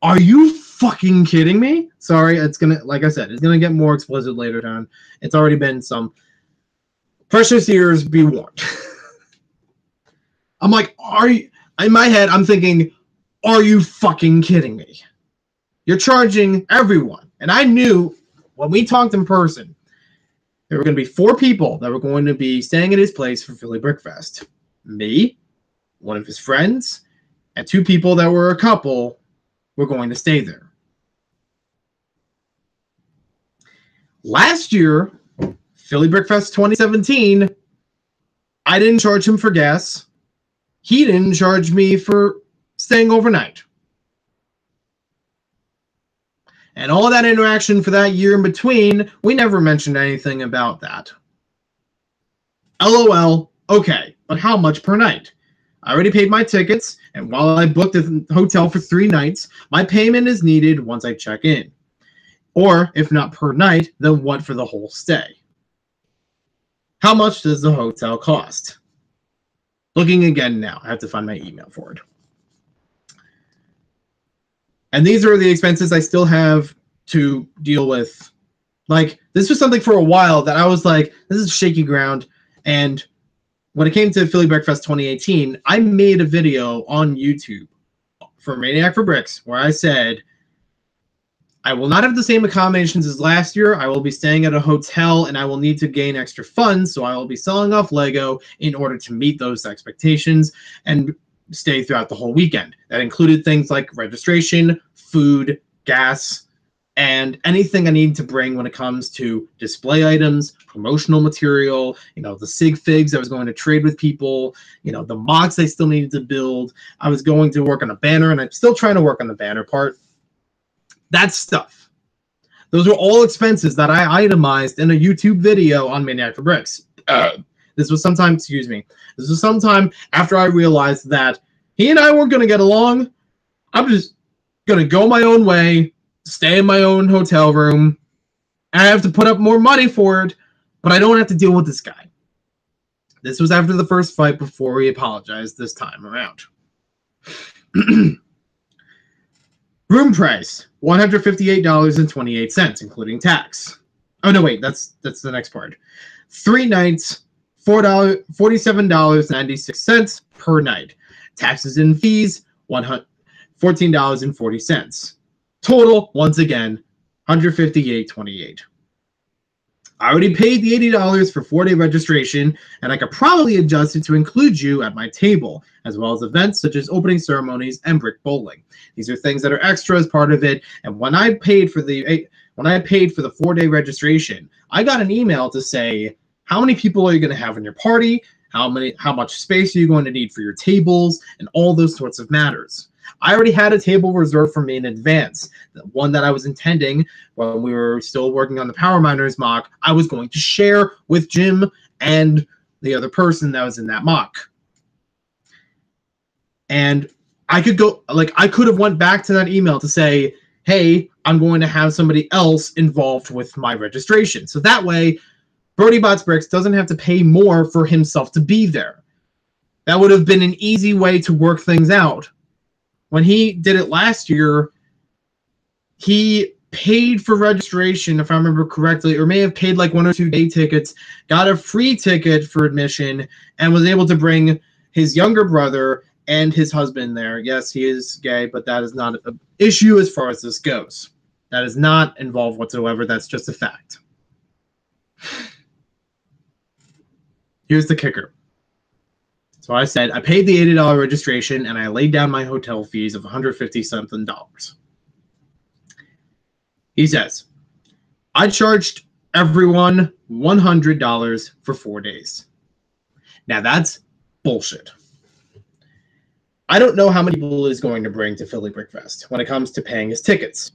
are you fucking kidding me? Sorry, it's gonna, like I said, it's gonna get more explicit later on. It's already been some. Precious ears be warned. I'm like, are you? In my head, I'm thinking, are you fucking kidding me? You're charging everyone, and I knew when we talked in person, there were going to be 4 people that were going to be staying at his place for Philly Brickfest. Me, one of his friends, and 2 people that were a couple were going to stay there. Last year, Philly Brickfest 2017, I didn't charge him for gas. He didn't charge me for staying overnight. And all that interaction for that year in between, we never mentioned anything about that. LOL, okay, but how much per night? I already paid my tickets, and while I booked a hotel for 3 nights, my payment is needed once I check in. Or, if not per night, then what for the whole stay? How much does the hotel cost? Looking again now. I have to find my email for it. And these are the expenses I still have to deal with. Like, this was something for a while that I was like, this is shaky ground. And when it came to Philly Brickfest 2018, I made a video on YouTube for Maniac for Bricks where I said, I will not have the same accommodations as last year. I will be staying at a hotel and I will need to gain extra funds. So I will be selling off Lego in order to meet those expectations and stay throughout the whole weekend. That included things like registration, food, gas, and anything I need to bring when it comes to display items, promotional material, the sig figs I was going to trade with people, the mocks I still needed to build. I was going to work on a banner, and I'm still trying to work on the banner part. That stuff. Those were all expenses that I itemized in a YouTube video on Maniac for Bricks. This was sometime after I realized that he and I weren't going to get along. I'm just going to go my own way, stay in my own hotel room. I have to put up more money for it, but I don't have to deal with this guy. This was after the first fight before we apologized this time around. Room price, $158.28, including tax. Oh, no, wait, that's the next part. 3 nights, $47.96 per night. Taxes and fees, $14.40. Total, once again, $158.28. I already paid the $80 for 4-day registration, and I could probably adjust it to include you at my table, as well as events such as opening ceremonies and brick bowling. These are things that are extra as part of it, and when I paid for the 4-day registration, I got an email to say, how many people are you going to have in your party? How much space are you going to need for your tables? And all those sorts of matters. I already had a table reserved for me in advance. The one that I was intending when we were still working on the Power Miners mock, I was going to share with Jim and the other person that was in that mock. And I could go, like, I could have went back to that email to say, hey, I'm going to have somebody else involved with my registration. So that way, Brody Bots Bricks doesn't have to pay more for himself to be there. That would have been an easy way to work things out. When he did it last year, he paid for registration, if I remember correctly, or may have paid like 1 or 2 day tickets, got a free ticket for admission, and was able to bring his younger brother and his husband there. Yes, he is gay, but that is not an issue as far as this goes. That is not involved whatsoever. That's just a fact. Here's the kicker. So I said, I paid the $80 registration, and I laid down my hotel fees of $150-something. He says, I charged everyone $100 for 4 days. Now that's bullshit. I don't know how many people he's going to bring to Philly Brickfest when it comes to paying his tickets,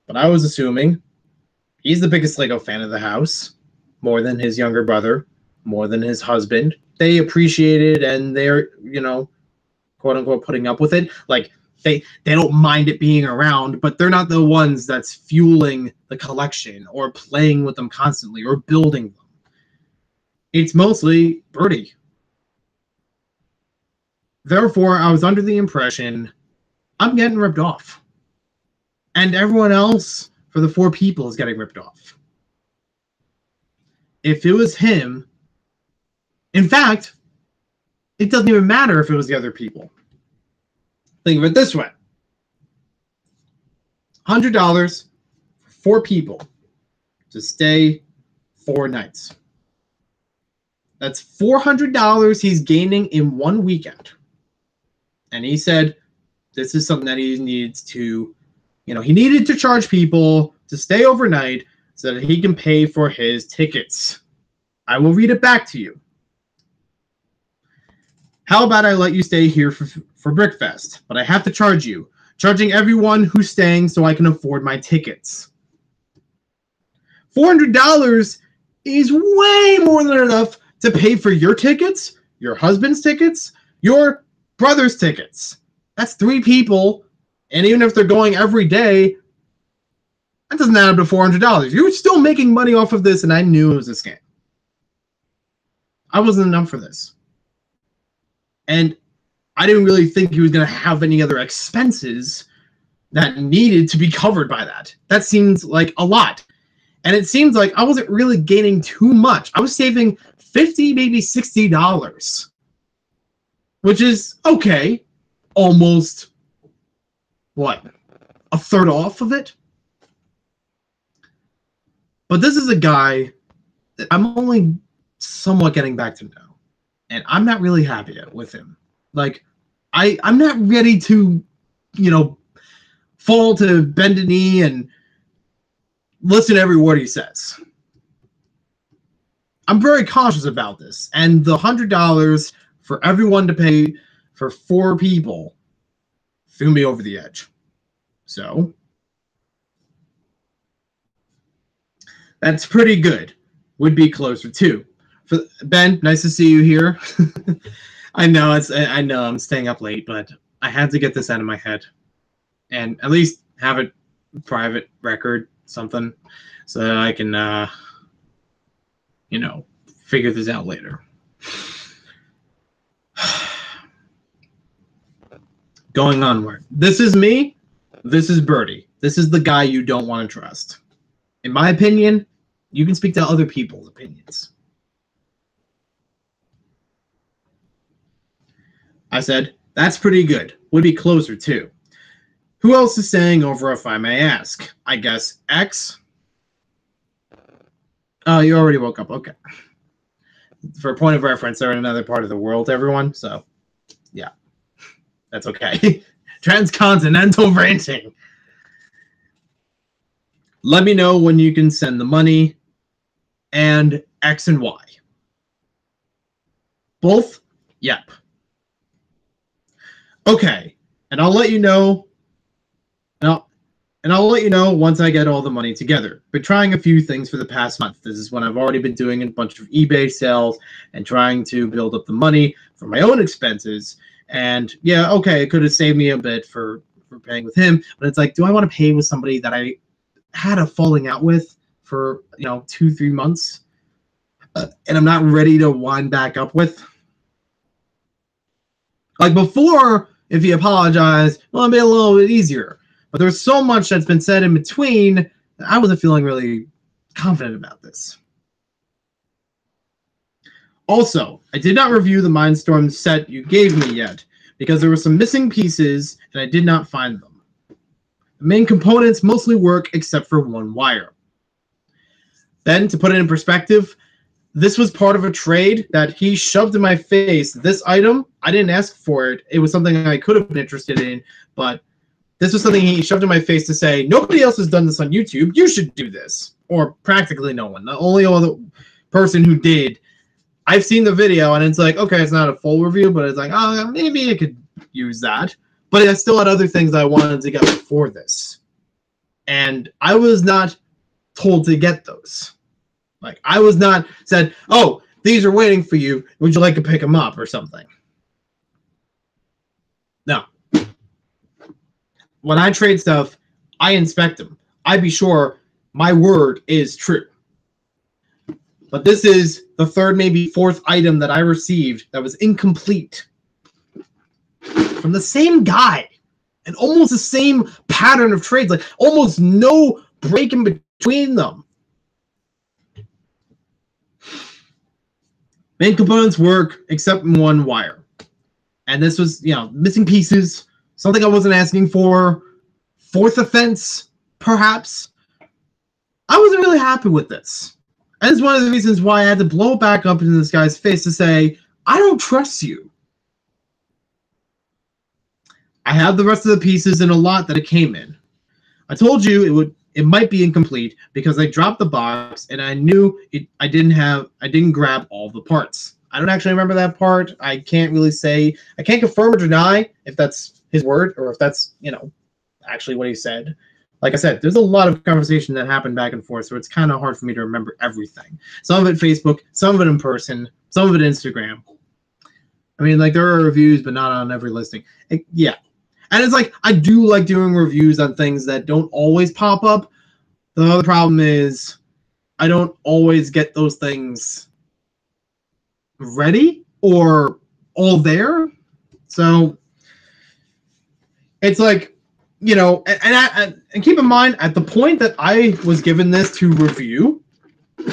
but I was assuming he's the biggest Lego fan of the house, more than his younger brother, more than his husband. They appreciate it, and they're, you know, quote unquote, putting up with it. Like, they don't mind it being around, but they're not the ones that's fueling the collection or playing with them constantly or building them. It's mostly Birdie. Therefore, I was under the impression I'm getting ripped off. And everyone else, for the 4 people, is getting ripped off. If it was him, in fact, it doesn't even matter if it was the other people. Think of it this way. $100 for 4 people to stay 4 nights. That's $400 he's gaining in 1 weekend. And he said this is something that he needs to, you know, he needed to charge people to stay overnight so that he can pay for his tickets. I will read it back to you. How about I let you stay here for Brickfest, but I have to charge you, charging everyone who's staying so I can afford my tickets. $400 is way more than enough to pay for your tickets, your husband's tickets, your brother's tickets. That's 3 people, and even if they're going every day, that doesn't add up to $400. You're still making money off of this, and I knew it was a scam. I wasn't enough for this. And I didn't really think he was going to have any other expenses that needed to be covered by that. That seems like a lot. And it seems like I wasn't really gaining too much. I was saving $50, maybe $60, which is okay. Almost, what, a third off of it? But this is a guy that I'm only somewhat getting back to know. And I'm not really happy with him. Like, I'm not ready to, you know, fall to bend a knee and listen to every word he says. I'm very cautious about this. And the $100 for everyone to pay for 4 people threw me over the edge. So, that's pretty good. Would be closer to. Ben, nice to see you here. I know I'm staying up late, but I had to get this out of my head and at least have a private record, something, so that I can, you know, figure this out later. Going onward. This is me. This is Birdie. This is the guy you don't want to trust. In my opinion, you can speak to other people's opinions. I said, that's pretty good. Would be closer, too. Who else is staying over, if I may ask? I guess X? Oh, you already woke up. Okay. For a point of reference, they're in another part of the world, everyone. So, yeah. That's okay. Transcontinental ranting. Let me know when you can send the money. And X and Y. Both? Yep. Okay, and I'll let you know. And I'll let you know once I get all the money together. Been trying a few things for the past month. This is when I've already been doing a bunch of eBay sales and trying to build up the money for my own expenses And yeah, okay, it could have saved me a bit for paying with him, but it's like, do I want to pay with somebody that I had a falling out with for 2-3 months, and I'm not ready to wind back up with? Like before, if he apologized, well, it'd be a little bit easier. But there's so much that's been said in between that I wasn't feeling really confident about this. Also, I did not review the Mindstorm set you gave me yet, because there were some missing pieces and I did not find them. The main components mostly work except for one wire. Then, to put it in perspective, this was part of a trade that he shoved in my face. This item, I didn't ask for it. It was something I could have been interested in, but this was something he shoved in my face to say, nobody else has done this on YouTube. You should do this. Or practically no one. The only other person who did, I've seen the video, and it's like, okay, it's not a full review, but it's like, oh, maybe I could use that. But I still had other things I wanted to get before this. And I was not told to get those. Like, I was not said, oh, these are waiting for you. Would you like to pick them up or something? No. When I trade stuff, I inspect them. I be sure my word is true. But this is the third, maybe fourth item that I received that was incomplete. From the same guy. And almost the same pattern of trades. Like, almost no break in between them. Main components work except one wire. And this was, missing pieces. Something I wasn't asking for. Fourth offense, perhaps. I wasn't really happy with this. And it's one of the reasons why I had to blow it back up into this guy's face to say, I don't trust you. I have the rest of the pieces in a lot that it came in. I told you it might be incomplete because I dropped the box and I knew I didn't grab all the parts. I don't actually remember that part. I can't really say. I can't confirm or deny if that's his word or if that's, actually what he said. Like I said, there's a lot of conversation that happened back and forth, so it's kind of hard for me to remember everything. Some of it Facebook, some of it in person, some of it Instagram. I mean, like, there are reviews, but not on every listing. Yeah. And it's like, I do like doing reviews on things that don't always pop up. The other problem is I don't always get those things ready or all there. So it's like, and keep in mind, at the point that I was given this to review,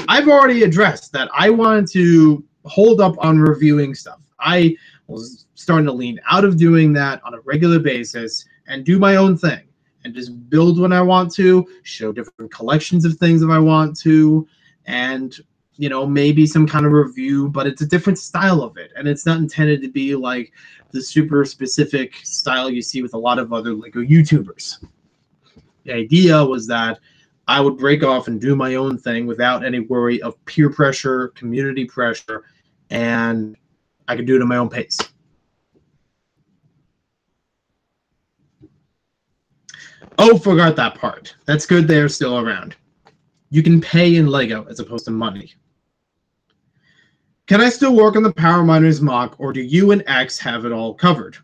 I've already addressed that I wanted to hold up on reviewing stuff. I was starting to lean out of doing that on a regular basis and do my own thing and just build when I want to, show different collections of things if I want to, and maybe some kind of review, but it's a different style of it, and it's not intended to be like the super specific style you see with a lot of other Lego YouTubers. The idea was that I would break off and do my own thing without any worry of peer pressure, community pressure, and I could do it at my own pace. Oh, forgot that part. That's good they're still around. You can pay in Lego as opposed to money. Can I still work on the Power Miners mock, or do you and X have it all covered?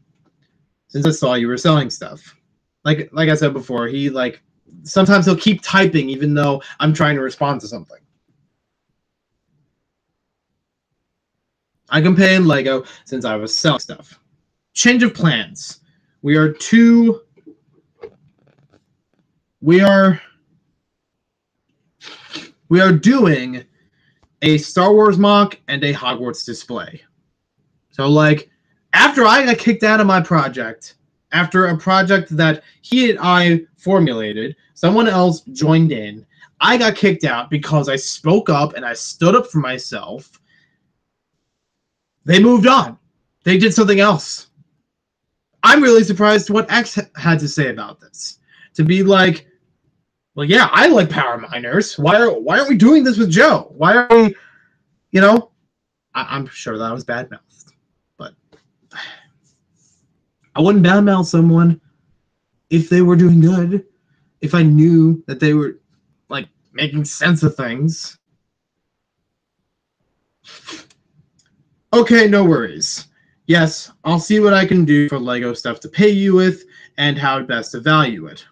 Since I saw you were selling stuff. Like I said before, sometimes he'll keep typing even though I'm trying to respond to something. I can pay in Lego since I was selling stuff. Change of plans. We are doing a Star Wars mock and a Hogwarts display. So, after I got kicked out of my project, after a project that he and I formulated, someone else joined in, I got kicked out because I spoke up and I stood up for myself. They moved on. They did something else. I'm really surprised what X had to say about this. To be like, well, yeah, I like Power Miners. Why aren't we doing this with Joe? Why are we, I'm sure that was bad-mouthed, but I wouldn't bad-mouth someone if they were doing good, if I knew that they were, making sense of things. Okay, no worries. Yes, I'll see what I can do for Lego stuff to pay you with and how best to value it.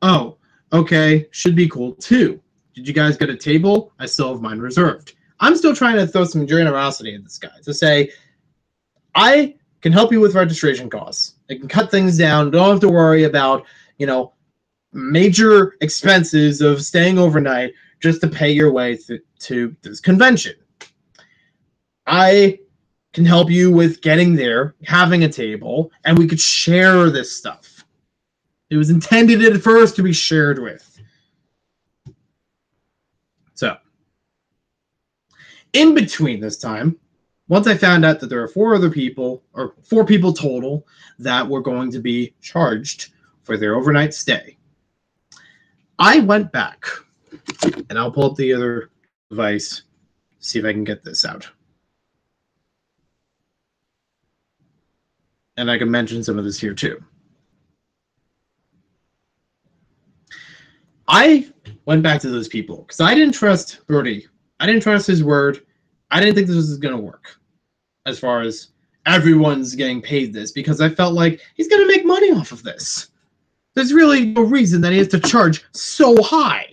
Oh, okay, should be cool too. Did you guys get a table? I still have mine reserved. I'm still trying to throw some generosity at this guy to say, I can help you with registration costs. I can cut things down. Don't have to worry about, major expenses of staying overnight just to pay your way to this convention. I can help you with getting there, having a table, and we could share this stuff. It was intended at first to be shared with. So, in between this time, once I found out that there are 4 people total, that were going to be charged for their overnight stay, I went back, and I'll pull up the other device, see if I can get this out. And I can mention some of this here too. I went back to those people because I didn't trust Brody. I didn't trust his word. I didn't think this was going to work as far as everyone's getting paid this, because I felt like he's going to make money off of this. There's really no reason that he has to charge so high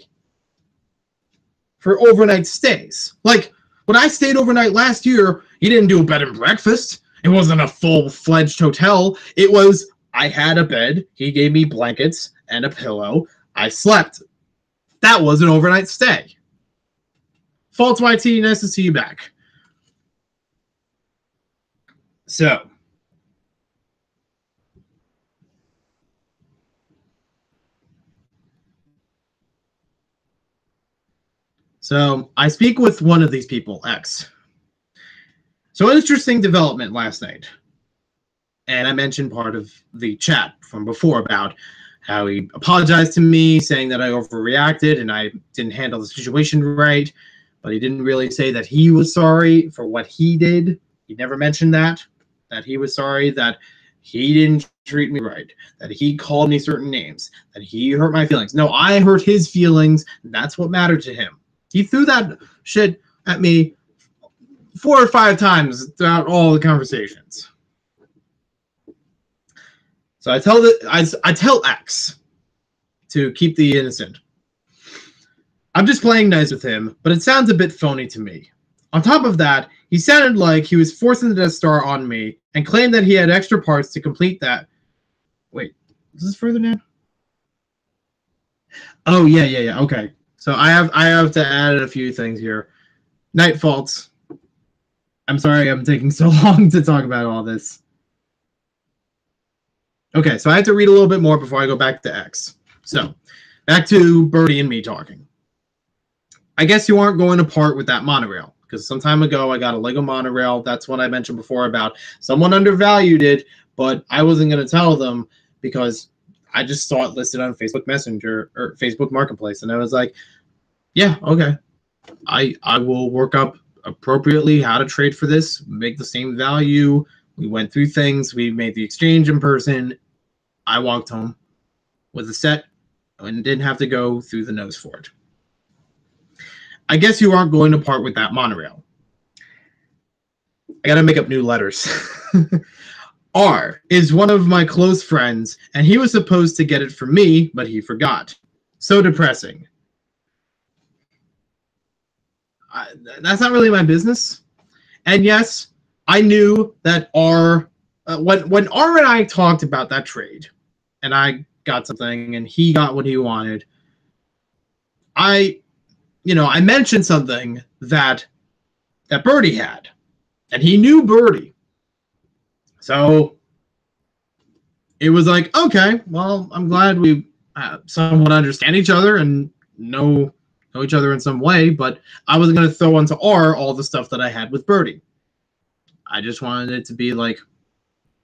for overnight stays. Like, when I stayed overnight last year, he didn't do a bed and breakfast. It wasn't a full-fledged hotel. It was, I had a bed, he gave me blankets and a pillow, I slept. That was an overnight stay. Faults YT, nice to see you back. So, I speak with one of these people, X. So, interesting development last night. And I mentioned part of the chat from before about how he apologized to me, saying that I overreacted and I didn't handle the situation right. But he didn't really say that he was sorry for what he did. He never mentioned that he was sorry, that he didn't treat me right, that he called me certain names, that he hurt my feelings. No, I hurt his feelings. That's what mattered to him. He threw that shit at me 4 or 5 times throughout all the conversations. So I tell X to keep the innocent. I'm just playing nice with him, but it sounds a bit phony to me. On top of that, he sounded like he was forcing the Death Star on me and claimed that he had extra parts to complete that. Wait, is this further down? Oh, yeah. Okay. So I have to add a few things here. Night faults. I'm sorry I'm taking so long to talk about all this. Okay, so I have to read a little bit more before I go back to X. So, back to Birdie and me talking. I guess you aren't going to part with that monorail, because some time ago I got a Lego monorail. That's what I mentioned before about someone undervalued it, but I wasn't going to tell them because I just saw it listed on Facebook Messenger or Facebook Marketplace, and I was like, yeah, okay. I will work up appropriately how to trade for this, make the same value. We went through things. We made the exchange in person. I walked home with a set and didn't have to go through the nose for it. I guess you aren't going to part with that monorail. I got to make up new letters. R is one of my close friends, and he was supposed to get it from me, but he forgot. So depressing. That's not really my business. And yes, I knew that R, when R and I talked about that trade, and I got something, and he got what he wanted, I mentioned something that Birdie had, and he knew Birdie. So it was like, okay, well, I'm glad we somewhat understand each other and know each other in some way, but I wasn't going to throw onto R all the stuff that I had with Birdie. I just wanted it to be like,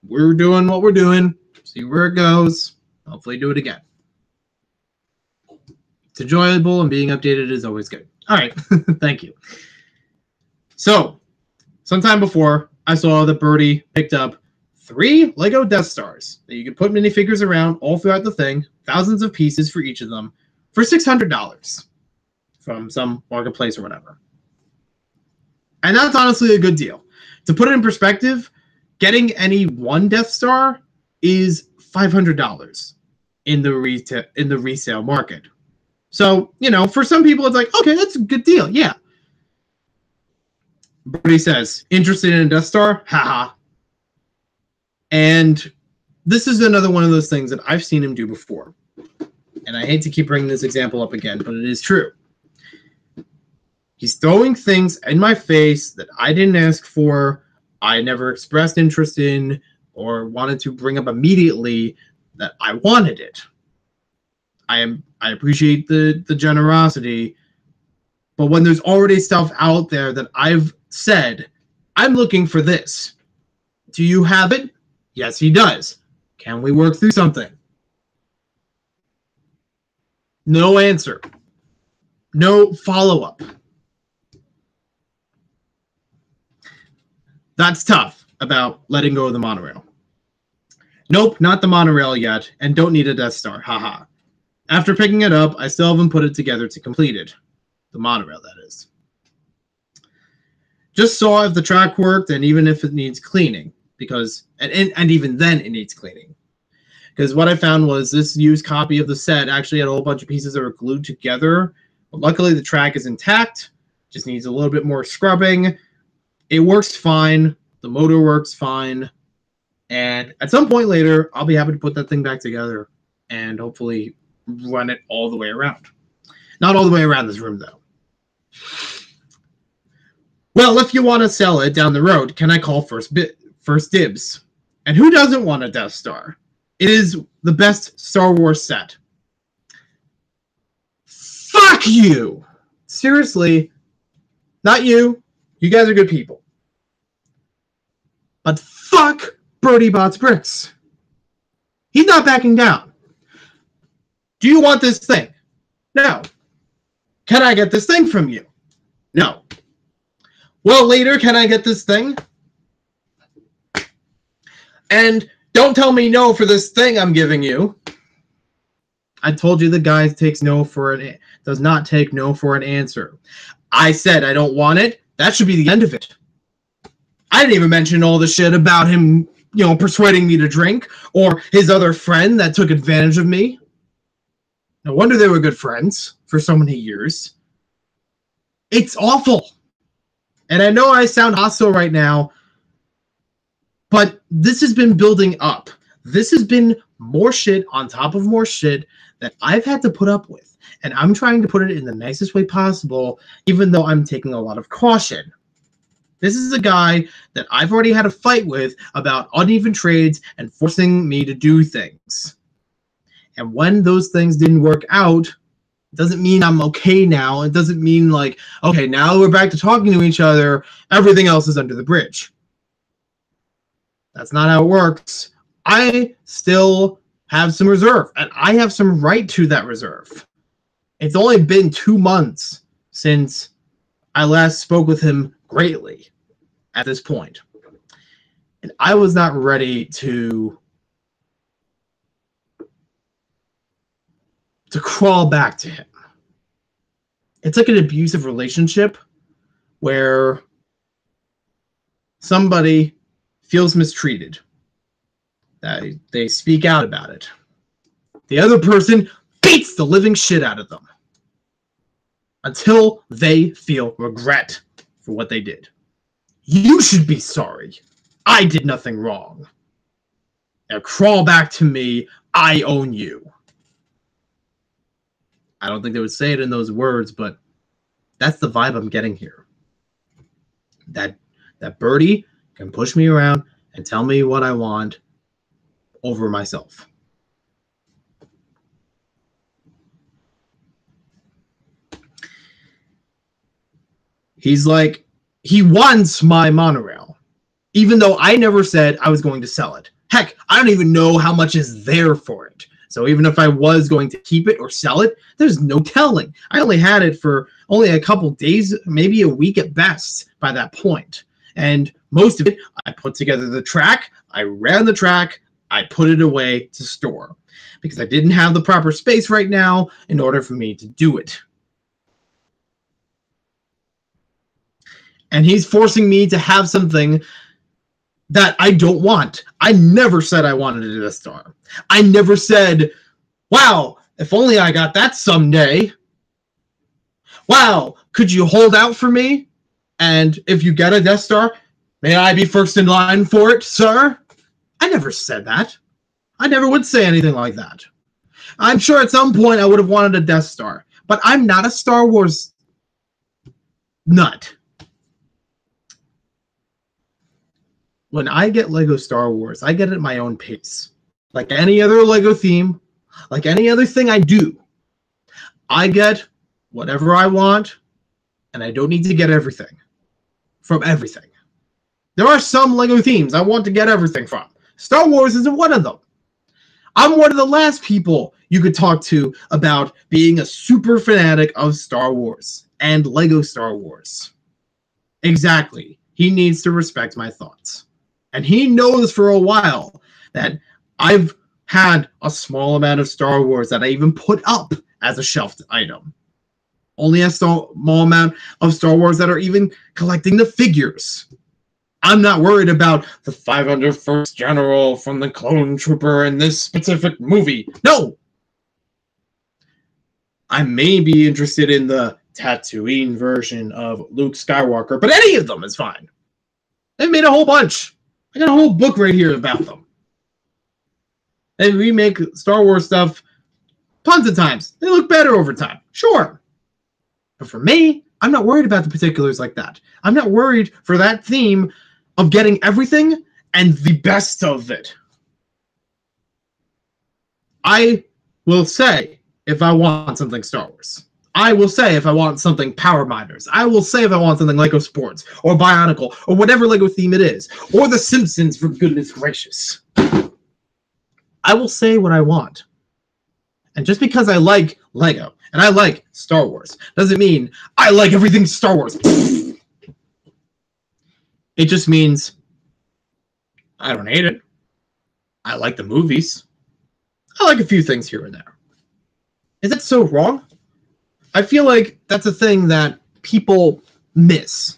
we're doing what we're doing, see where it goes, hopefully do it again. It's enjoyable, and being updated is always good. All right, thank you. So, sometime before, I saw that Birdie picked up 3 Lego Death Stars that you could put minifigures around all throughout the thing, thousands of pieces for each of them, for $600 from some marketplace or whatever. And that's honestly a good deal. To put it in perspective, getting any one Death Star is $500 in the resale market. So, you know, for some people, it's like, okay, that's a good deal. Yeah. But he says, interested in a Death Star? Haha. And this is another one of those things that I've seen him do before. And I hate to keep bringing this example up again, but it is true. He's throwing things in my face that I didn't ask for, I never expressed interest in, or wanted to bring up immediately that I wanted it. I appreciate the generosity, but when there's already stuff out there that I've said, I'm looking for this. Do you have it? Yes, he does. Can we work through something? No answer. No follow-up. That's tough about letting go of the monorail. Nope, not the monorail yet, and don't need a Death Star. Haha. After picking it up, I still haven't put it together to complete it. The monorail, that is. Just saw if the track worked and even if it needs cleaning. Because, and even then it needs cleaning. Because what I found was this used copy of the set actually had a whole bunch of pieces that were glued together. But luckily the track is intact. Just needs a little bit more scrubbing. It works fine. The motor works fine. And at some point later, I'll be happy to put that thing back together and hopefully run it all the way around. Not all the way around this room, though. Well, if you want to sell it down the road, can I call first dibs? And who doesn't want a Death Star? It is the best Star Wars set. Fuck you! Seriously, not you. You guys are good people. But fuck Birdie Bots Bricks. He's not backing down. Do you want this thing? No. Can I get this thing from you? No. Well, later, can I get this thing? And don't tell me no for this thing I'm giving you. I told you the guy does not take no for an answer. I said I don't want it. That should be the end of it. I didn't even mention all the shit about him, you know, persuading me to drink, or his other friend that took advantage of me. No wonder they were good friends for so many years. It's awful. And I know I sound hostile right now, but this has been building up. This has been more shit on top of more shit that I've had to put up with. And I'm trying to put it in the nicest way possible, even though I'm taking a lot of caution. This is a guy that I've already had a fight with about uneven trades and forcing me to do things. And when those things didn't work out, it doesn't mean I'm okay now. It doesn't mean like, okay, now we're back to talking to each other. Everything else is under the bridge. That's not how it works. I still have some reserve, and I have some right to that reserve. It's only been 2 months since I last spoke with him greatly at this point. And I was not ready to crawl back to him. It's like an abusive relationship where somebody feels mistreated. They speak out about it. The other person beats the living shit out of them until they feel regret for what they did. You should be sorry. I did nothing wrong. Now crawl back to me. I own you. I don't think they would say it in those words, but that's the vibe I'm getting here. That Birdie can push me around and tell me what I want over myself. He's like, he wants my monorail, even though I never said I was going to sell it. Heck, I don't even know how much is there for it. So even if I was going to keep it or sell it, there's no telling. I only had it for only a couple days, maybe a week at best by that point. And most of it, I put together the track, I ran the track, I put it away to store because I didn't have the proper space right now in order for me to do it. And he's forcing me to have something that I don't want. I never said I wanted a Death Star. I never said, wow, if only I got that someday. Wow, could you hold out for me? And if you get a Death Star, may I be first in line for it, sir? I never said that. I never would say anything like that. I'm sure at some point I would have wanted a Death Star, but I'm not a Star Wars nut. When I get Lego Star Wars, I get it at my own pace. Like any other Lego theme, like any other thing I do, I get whatever I want, and I don't need to get everything from everything. There are some Lego themes I want to get everything from. Star Wars isn't one of them. I'm one of the last people you could talk to about being a super fanatic of Star Wars and Lego Star Wars. Exactly. He needs to respect my thoughts. And he knows for a while that I've had a small amount of Star Wars that I even put up as a shelved item. Only a small amount of Star Wars that are even collecting the figures. I'm not worried about the 501st General from the Clone Trooper in this specific movie. No! I may be interested in the Tatooine version of Luke Skywalker, but any of them is fine. They've made a whole bunch. I got a whole book right here about them. They remake Star Wars stuff tons of times. They look better over time. Sure. But for me, I'm not worried about the particulars like that. I'm not worried for that theme of getting everything and the best of it. I will say if I want something Star Wars. I will say if I want something Power Miners. I will say if I want something Lego Sports or Bionicle or whatever Lego theme it is. Or The Simpsons, for goodness gracious. I will say what I want. And just because I like Lego and I like Star Wars doesn't mean I like everything Star Wars. It just means I don't hate it. I like the movies. I like a few things here and there. Is that so wrong? I feel like that's a thing that people miss.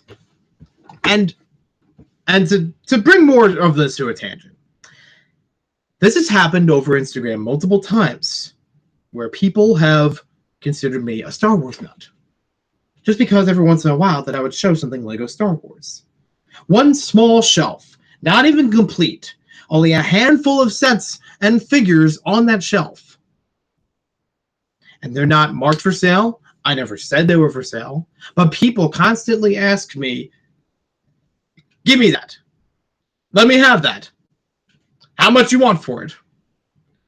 And to bring more of this to a tangent, this has happened over Instagram multiple times where people have considered me a Star Wars nut. Just because every once in a while that I would show something Lego Star Wars. One small shelf, not even complete, only a handful of sets and figures on that shelf. And they're not marked for sale. I never said they were for sale. But people constantly ask me, give me that. Let me have that. How much you want for it?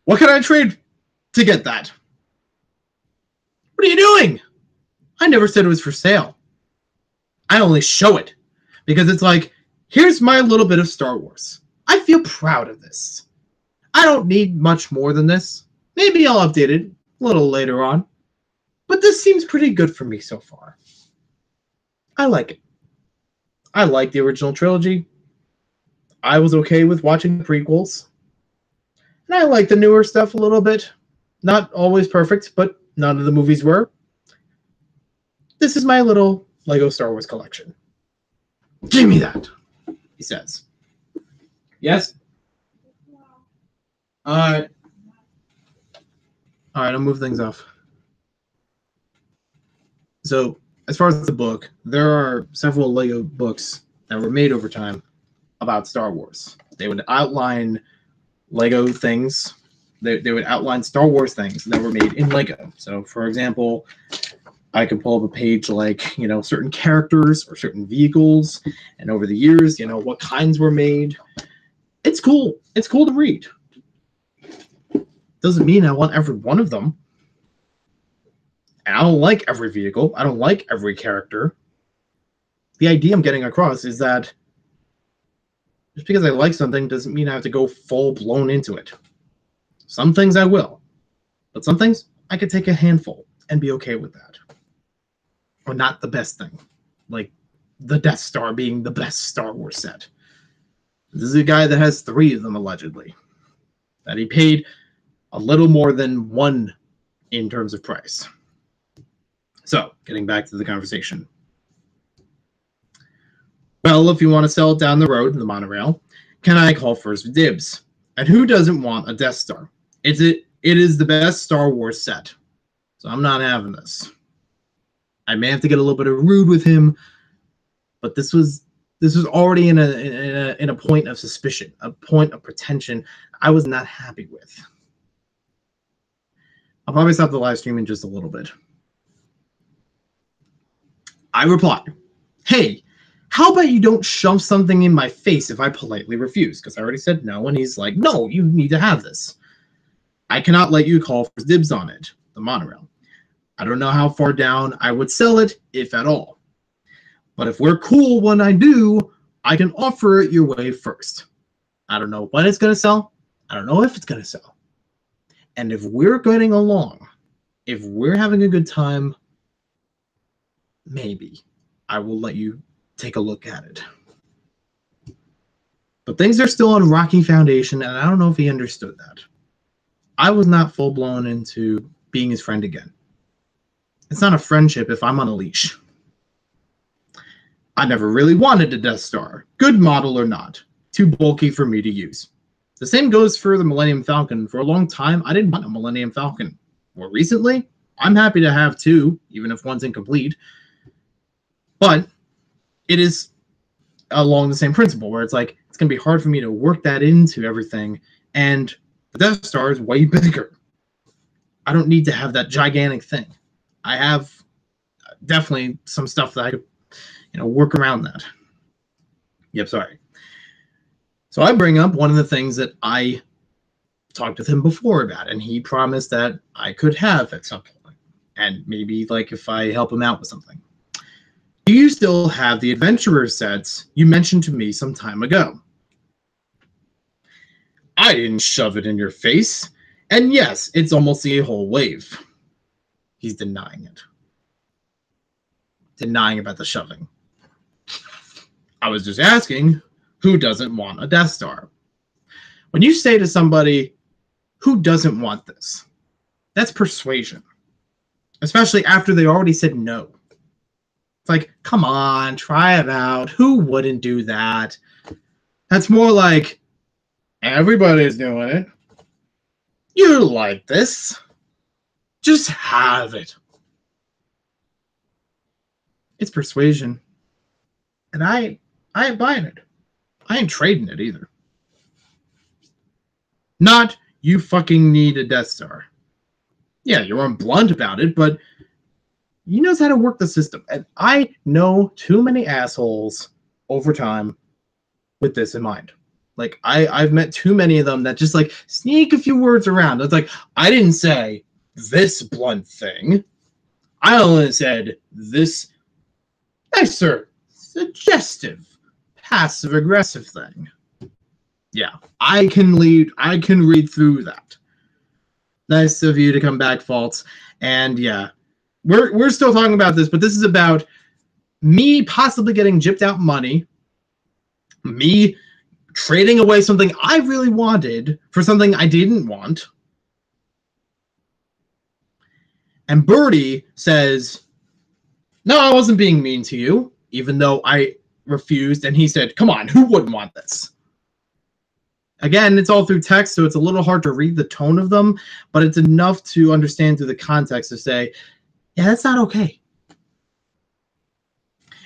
What can I trade to get that? What are you doing? I never said it was for sale. I only show it. Because it's like, here's my little bit of Star Wars. I feel proud of this. I don't need much more than this. Maybe I'll update it a little later on. But this seems pretty good for me so far. I like it. I like the original trilogy. I was okay with watching the prequels. And I like the newer stuff a little bit. Not always perfect, but none of the movies were. This is my little Lego Star Wars collection. Give me that, he says. Yes? Alright, I'll move things off. So, as far as the book, there are several Lego books that were made over time about Star Wars. They would outline Lego things. They would outline Star Wars things that were made in Lego. So, for example, I could pull up a page like, certain characters or certain vehicles, and over the years, what kinds were made. It's cool. It's cool to read. Doesn't mean I want every one of them. And I don't like every vehicle. I don't like every character. The idea I'm getting across is that just because I like something doesn't mean I have to go full-blown into it. Some things I will. But some things, I could take a handful and be okay with that. Or not the best thing. Like the Death Star being the best Star Wars set. This is a guy that has 3 of them, allegedly. That he paid a little more than 1 in terms of price. So, getting back to the conversation. Well, if you want to sell it down the road in the monorail, can I call first dibs? And who doesn't want a Death Star? It is the best Star Wars set. So I'm not having this. I may have to get a little bit of rude with him, but this was already in a point of suspicion, a point of pretension I was not happy with. I'll probably stop the live stream in just a little bit. I reply, hey, how about you don't shove something in my face if I politely refuse? Because I already said no, and he's like, no, you need to have this. I cannot let you call for dibs on it, the monorail. I don't know how far down I would sell it, if at all. But if we're cool when I do, I can offer it your way first. I don't know when it's going to sell. I don't know if it's going to sell. And if we're getting along, if we're having a good time, maybe I will let you take a look at it. But things are still on rocky foundation, and I don't know if he understood that. I was not full-blown into being his friend again. It's not a friendship if I'm on a leash. I never really wanted a Death Star, good model or not, too bulky for me to use. The same goes for the Millennium Falcon. For a long time, I didn't want a Millennium Falcon. More recently, I'm happy to have two, even if one's incomplete. But it is along the same principle, where it's like, it's going to be hard for me to work that into everything, and the Death Star is way bigger. I don't need to have that gigantic thing. I have definitely some stuff that I could, work around that. Yep, sorry. So I bring up one of the things that I talked with him before about, and he promised that I could have at some point, and maybe like if I help him out with something. Do you still have the adventurer sets you mentioned to me some time ago? I didn't shove it in your face, and yes, it's almost a whole wave. He's denying it. Denying about the shoving. I was just asking, who doesn't want a Death Star? When you say to somebody, who doesn't want this? That's persuasion. Especially after they already said no. It's like, come on, try it out. Who wouldn't do that? That's more like, everybody's doing it. You like this. Just have it. It's persuasion. And I ain't buying it. I ain't trading it either. Not, you fucking need a Death Star. Yeah, you're blunt about it, but he knows how to work the system. And I know too many assholes over time with this in mind. Like, I've met too many of them that just, like, sneak a few words around. It's like, I didn't say this blunt thing. I only said this nicer, suggestive, passive-aggressive thing. Yeah, I can read through that. Nice of you to come back, Faults. And yeah, we're still talking about this, but this is about me possibly getting gypped out money, me trading away something I really wanted for something I didn't want. And Birdie says, no, I wasn't being mean to you, even though I refused. And he said, come on, who wouldn't want this? Again, it's all through text, so it's a little hard to read the tone of them, but it's enough to understand through the context to say, yeah, that's not okay.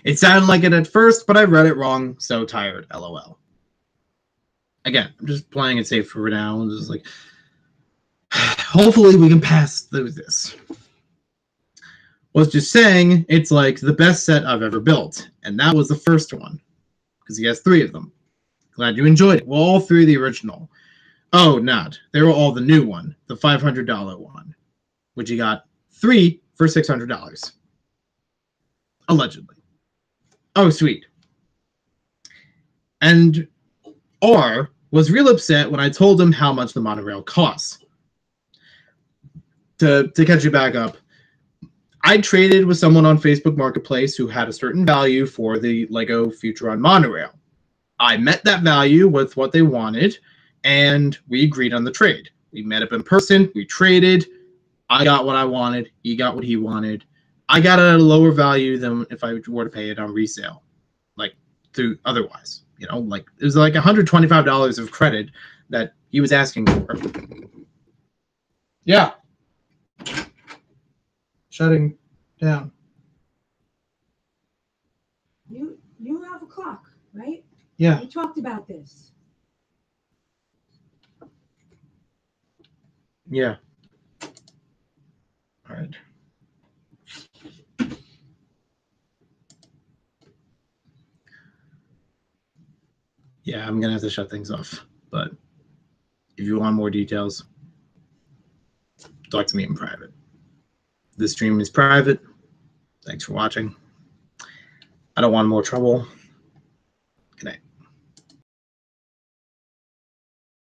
It sounded like it at first, but I read it wrong, so tired, LOL. Again, I'm just playing it safe for now. I'm just like, hopefully we can pass through this. Was just saying, it's like the best set I've ever built, and that was the first one, because he has 3 of them. Glad you enjoyed it. Well, all 3 of the original. Oh, not. They were all the new one, the $500 one, which he got 3 for $600. Allegedly. Oh, sweet. And R was real upset when I told him how much the monorail costs. To catch you back up, I traded with someone on Facebook Marketplace who had a certain value for the Lego Futuron monorail. I met that value with what they wanted, and we agreed on the trade. We met up in person, we traded, I got what I wanted, he got what he wanted. I got it at a lower value than if I were to pay it on resale, like through otherwise. You know, like it was like $125 of credit that he was asking for. Yeah. Shutting down. You have a clock, right? Yeah. We talked about this. Yeah. All right. Yeah, I'm gonna have to shut things off. But if you want more details, talk to me in private. This stream is private. Thanks for watching. I don't want more trouble. Good night.